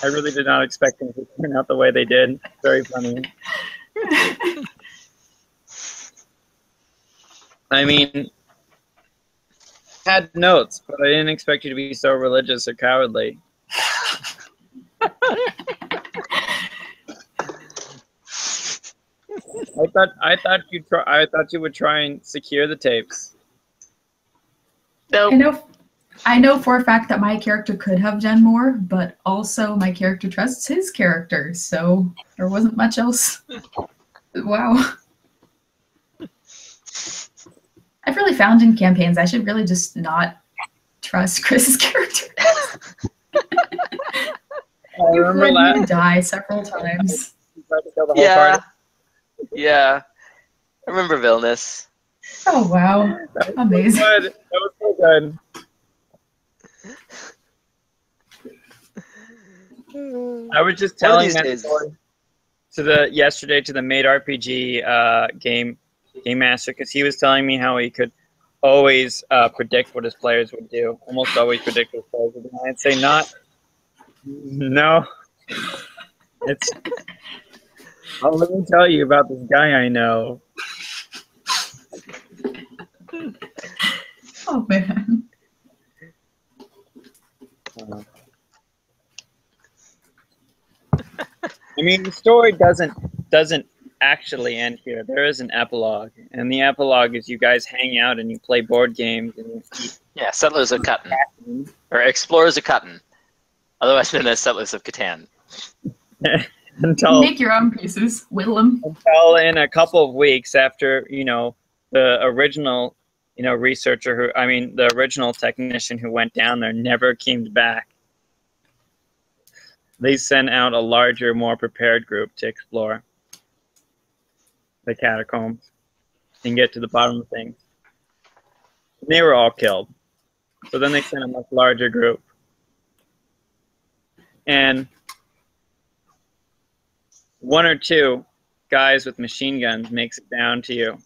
I really did not expect things to turn out the way they did. Very funny. I mean, I had notes, but I didn't expect you to be so religious or cowardly. I thought you would try and secure the tapes. Nope. I know for a fact that my character could have done more, but also my character trusts his character, so there wasn't much else. Wow. I've really found in campaigns I should really just not trust Chris's character. You've led me to die several times. Yeah. Yeah. I remember Vilnius. Oh wow. Amazing. That was so good. I was just telling that story yesterday to the Made RPG game master, because he was telling me how he could always predict what his players would do. Almost always predict what his players would do. I'd say no. It's. Oh, let me tell you about this guy I know. Oh man. I mean, the story doesn't actually end here. There is an epilogue, and the epilogue is you guys hang out and you play board games and you eat. Yeah, Settlers of Catan, or Explorers of Catan, otherwise known as Settlers of Catan. Until make your own pieces, whittle them. Until in a couple of weeks after the original the original technician who went down there never came back. They sent out a larger, more prepared group to explore the catacombs and get to the bottom of things. And they were all killed. So then they sent a much larger group. And one or two guys with machine guns makes it down to you.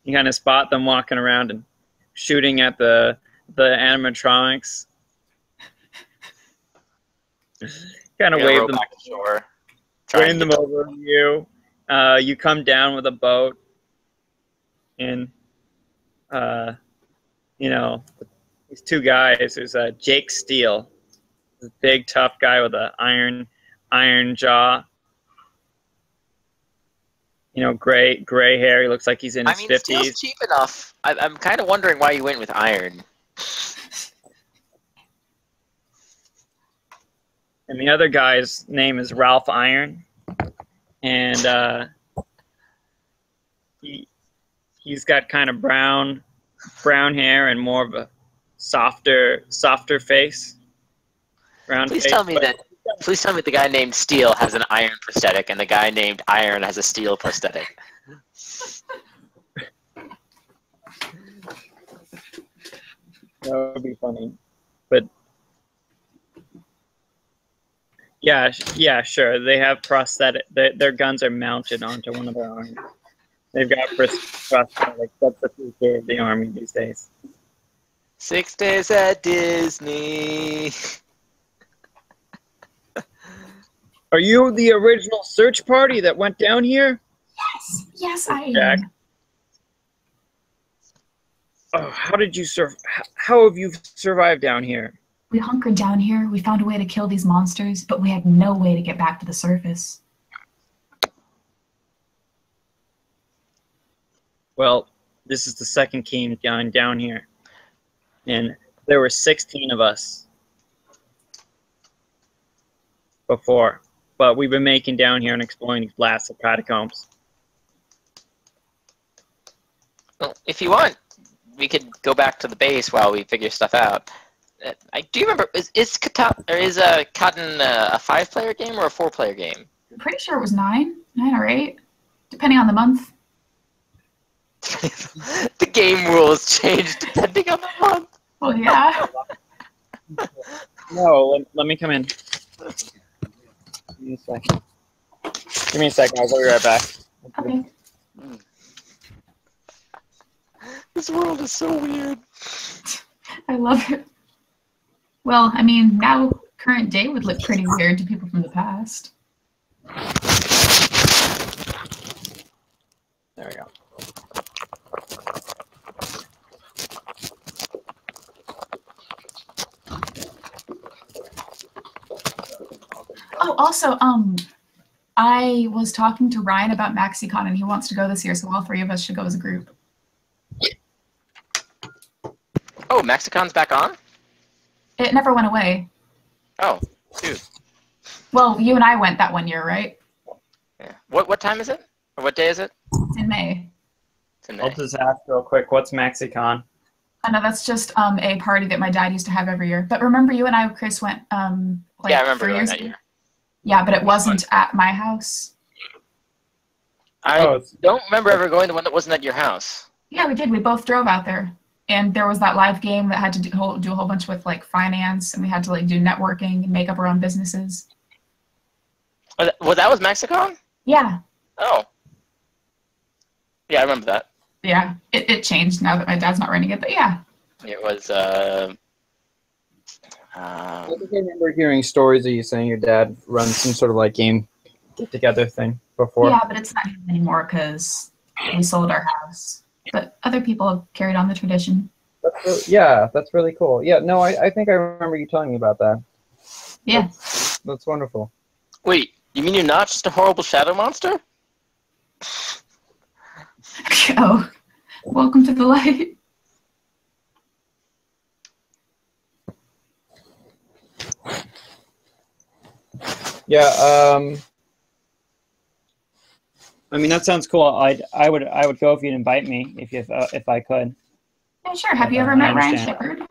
You kind of spot them walking around and shooting at the animatronics. Kind of wave them back to shore. Wave them over to you. You come down with a boat, and these two guys. There's Jake Steele, this big tough guy with an iron jaw. Gray hair. He looks like he's in his 50s. Steel's cheap enough. I'm kind of wondering why you went with iron. And the other guy's name is Ralph Iron, and he's got kind of brown hair and more of a softer face. Please tell me that the guy named Steel has an iron prosthetic and the guy named Iron has a steel prosthetic. That would be funny, but. Yeah, sure. They have prosthetic. Their guns are mounted onto one of their arms. They've got prosthetics. That's the future of the army these days. 6 days at Disney. Are you the original search party that went down here? Yes, I am. Jack. Oh, how did you How have you survived down here? We hunkered down here, we found a way to kill these monsters, but we had no way to get back to the surface. Well, this is the second team down here. And there were 16 of us before. But we've been making down here and exploring these blasted catacombs. Well, if you want, we could go back to the base while we figure stuff out. Do you remember, is Catan a 5-player game or a 4-player game? I'm pretty sure it was 9 or 8, depending on the month. The game rules change depending on the month. Well, yeah. No, let me come in. Give me a second. I'll be right back. Okay. This world is so weird. I love it. Well, I mean, now current day would look pretty weird to people from the past. There we go. Oh, also, I was talking to Ryan about MaxiCon, and he wants to go this year, so all 3 of us should go as a group. Oh, MaxiCon's back on? It never went away. Oh, dude. Well, you and I went that one year, right? Yeah. What time is it? Or what day is it? It's in May. It's in May. I'll just ask real quick, what's MaxiCon? I know that's just a party that my dad used to have every year. But remember, you and I, Chris, went like yeah, I remember 3 going years that ago? year. Yeah, but it wasn't at my house. I don't remember ever going to one that wasn't at your house. Yeah, we did. We both drove out there. And there was that live game that had to do a whole bunch with like finance, and we had to like do networking and make up our own businesses. Well, that was Mexicon? Yeah. Oh. Yeah, I remember that. Yeah, it changed now that my dad's not running it, but yeah. It was, I think I remember hearing stories of you saying your dad runs some sort of like game get-together thing before. Yeah, but it's not him anymore because we sold our house. But other people have carried on the tradition. That's really cool. Yeah, no, I think I remember you telling me about that. Yeah. That's wonderful. Wait, you mean you're not just a horrible shadow monster? Oh, welcome to the light. Yeah, I mean that sounds cool. I would go if you'd invite me if I could. Yeah, sure. Have you ever met Ryan Shepard?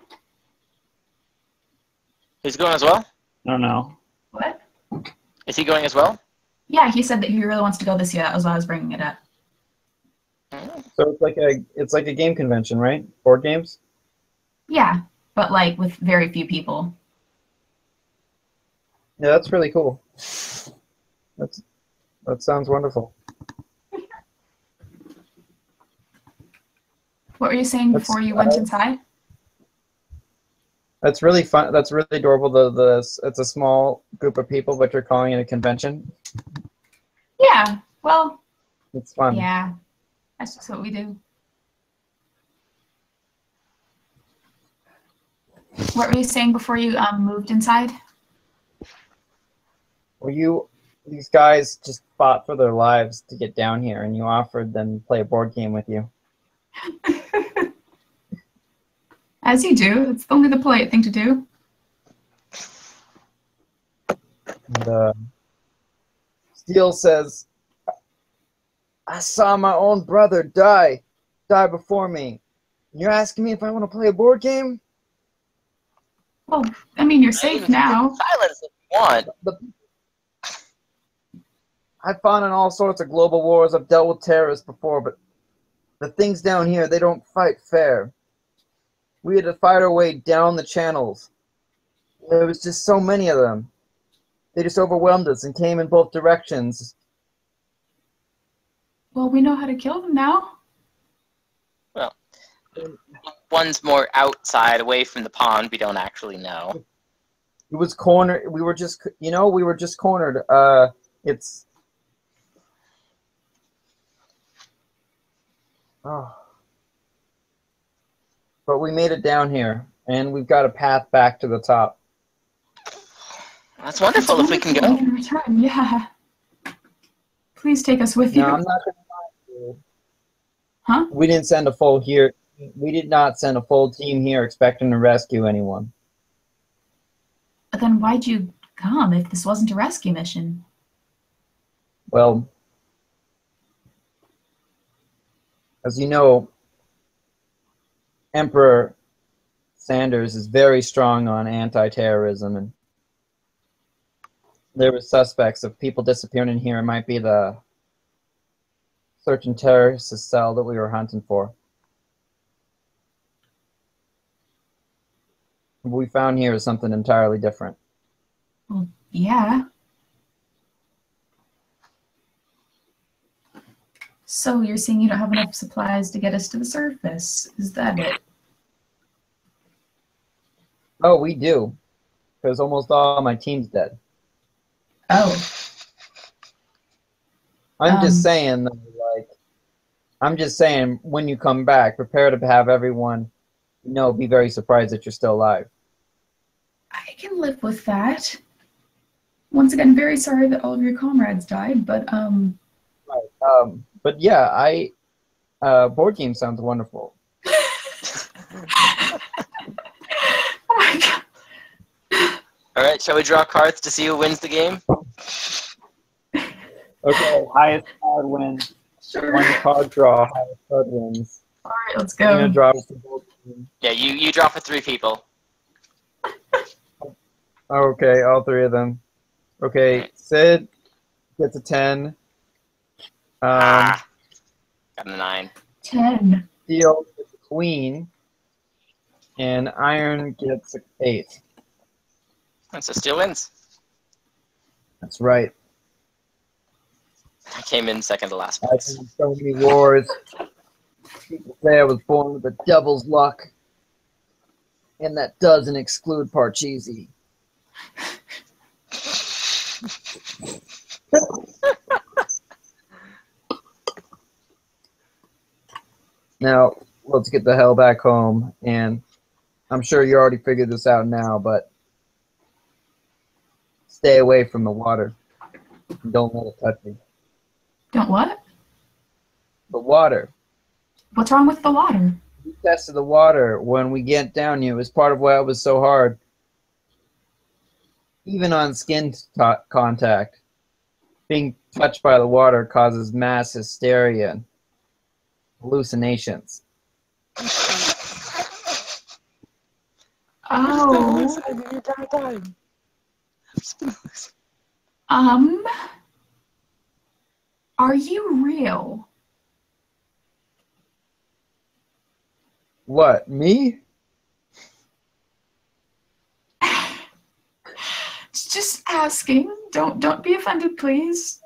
He's going as well? I don't know. What? Is he going as well? Yeah, he said that he really wants to go this year. That was why I was bringing it up. So it's like a game convention, right? Board games? Yeah, but like with very few people. Yeah, that's really cool. That sounds wonderful. What were you saying before you went inside? That's really fun. That's really adorable. It's a small group of people, but you're calling it a convention. Yeah, well, it's fun. Yeah, that's just what we do. What were you saying before you moved inside? Well, these guys just fought for their lives to get down here, and you offered them to play a board game with you. As you do. It's only the polite thing to do. And, Steele says, I saw my own brother die before me. You're asking me if I want to play a board game? Well, I mean, you're safe now. Silence if you want. I've fought in all sorts of global wars. I've dealt with terrorists before, but the things down here, they don't fight fair. We had to fight our way down the channels. There was just so many of them. They just overwhelmed us and came in both directions. Well, we know how to kill them now. Well, one's more outside, away from the pond. We don't actually know. It was cornered. We were just cornered. It's... Oh. But we made it down here, and we've got a path back to the top. That's wonderful if we can go. In return, yeah. Please take us with you. No, I'm not going to lie to you. Huh? We didn't send a full here. We did not send a full team here expecting to rescue anyone. But then why'd you come if this wasn't a rescue mission? Well, as you know, Emperor Sanders is very strong on anti-terrorism, and there were suspects of people disappearing in here. It might be the search and terrorist cell that we were hunting for. What we found here is something entirely different. Well, yeah. So you're saying you don't have enough supplies to get us to the surface? Is that it? Oh, we do. Because almost all my team's dead. Oh. I'm just saying, when you come back, prepare to have everyone, be very surprised that you're still alive. I can live with that. Once again, very sorry that all of your comrades died, but Right. But yeah, board game sounds wonderful. Oh my God. All right, shall we draw cards to see who wins the game? Okay, highest card wins. Sure. One card draw, highest card wins. All right, let's I'm go. gonna draw for both teams. Yeah, you draw for 3 people. Okay, all 3 of them. Okay, Sid gets a 10. Got a 9. 10. Steele gets a queen. And iron gets 8. So Steel wins. That's right. I came in second to last I've place. been in so many wars. People say I was born with a devil's luck. And that doesn't exclude Parcheesi. Now, let's get the hell back home. And I'm sure you already figured this out now, but stay away from the water. Don't let it touch you. Don't what? The water. What's wrong with the water? We tested the water when we get down here. It was part of why it was so hard. Even on skin contact, being touched by the water causes mass hysteria and hallucinations. Oh. Are you real? What, me? Just asking. Don't be offended, please.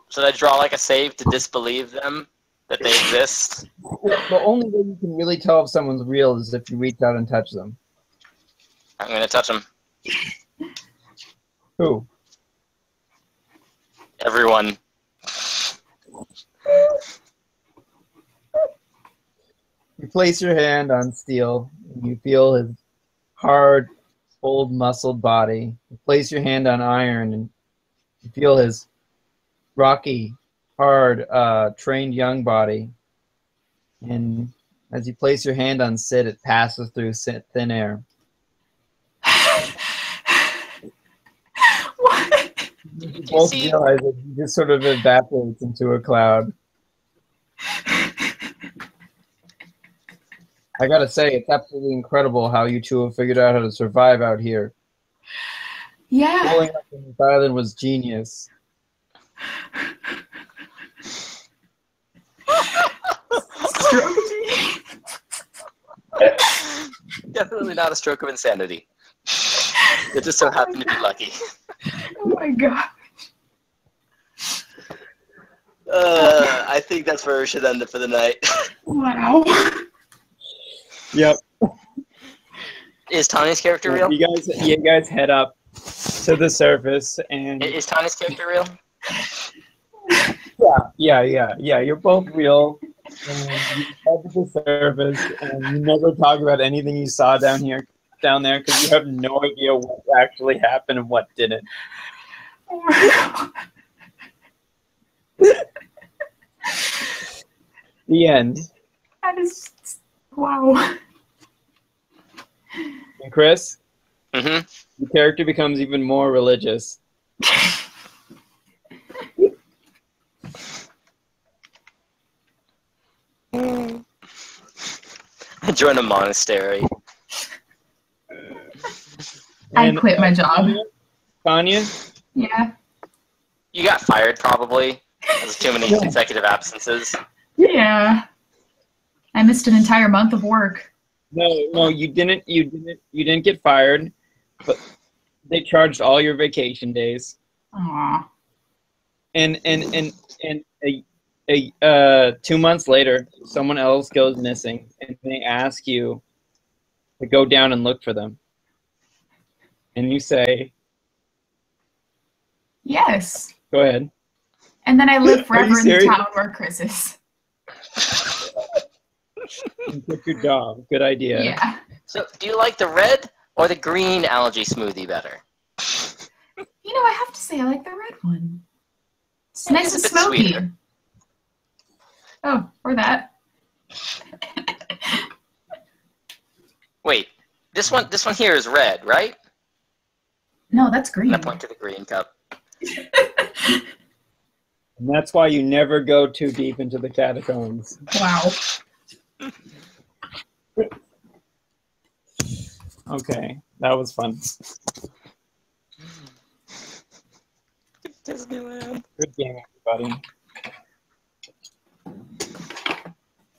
Should I draw like a save to disbelieve them that they exist? The only way you can really tell if someone's real is if you reach out and touch them. I'm gonna touch them. Who? Everyone. You place your hand on Steel, and you feel his hard, old, muscled body. You place your hand on Iron, and you feel his rocky, hard, trained young body. And as you place your hand on Sid, it passes through thin air. What? You both realize that he just sort of evaporates into a cloud. I gotta say, it's absolutely incredible how you two have figured out how to survive out here. Yeah. Blowing up on this island was genius. Definitely not a stroke of insanity. It just so happened to be lucky. Oh my god. I think that's where we should end it for the night. Wow. Yep. Is Tanya's character real? You guys head up to the surface, and Is Tanya's character real? yeah. You're both real. And you head to the surface, and you never talk about anything you saw down there, because you have no idea what actually happened and what didn't. The end. That is wow. And Chris, Mm-hmm. the character becomes even more religious. I joined a monastery. I quit my job. Tanya? Yeah. You got fired probably. There's too many consecutive absences. Yeah. I missed an entire month of work. No, you didn't. You didn't get fired, but they charged all your vacation days. Aw. And 2 months later, someone else goes missing, and they ask you to go down and look for them. And you say, Yes. "Go ahead." And then I live forever in the serious? town where Chris is. And quit your job. Good idea. Yeah. So, do you like the red or the green algae smoothie better? You know, I have to say I like the red one. It's nice and It's a bit smoky. sweeter. Oh, or that. Wait, this one here is red, right? No, that's green. I point to the green cup. And that's why you never go too deep into the catacombs. Wow. Okay, that was fun. Disneyland. Good game, everybody.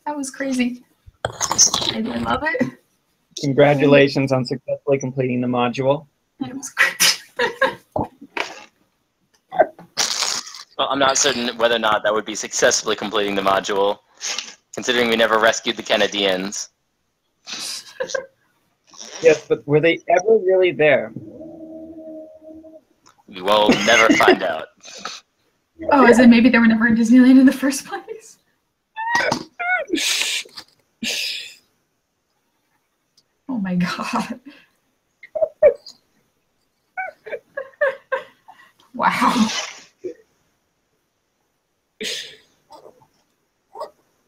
That was crazy. I love it. Congratulations on successfully completing the module. It was crazy. Well, I'm not certain whether or not that would be successfully completing the module, considering we never rescued the Canadians. Yes, but were they ever really there? We will never find out. Oh, as in maybe they were never in Disneyland in the first place? Oh my god. Wow.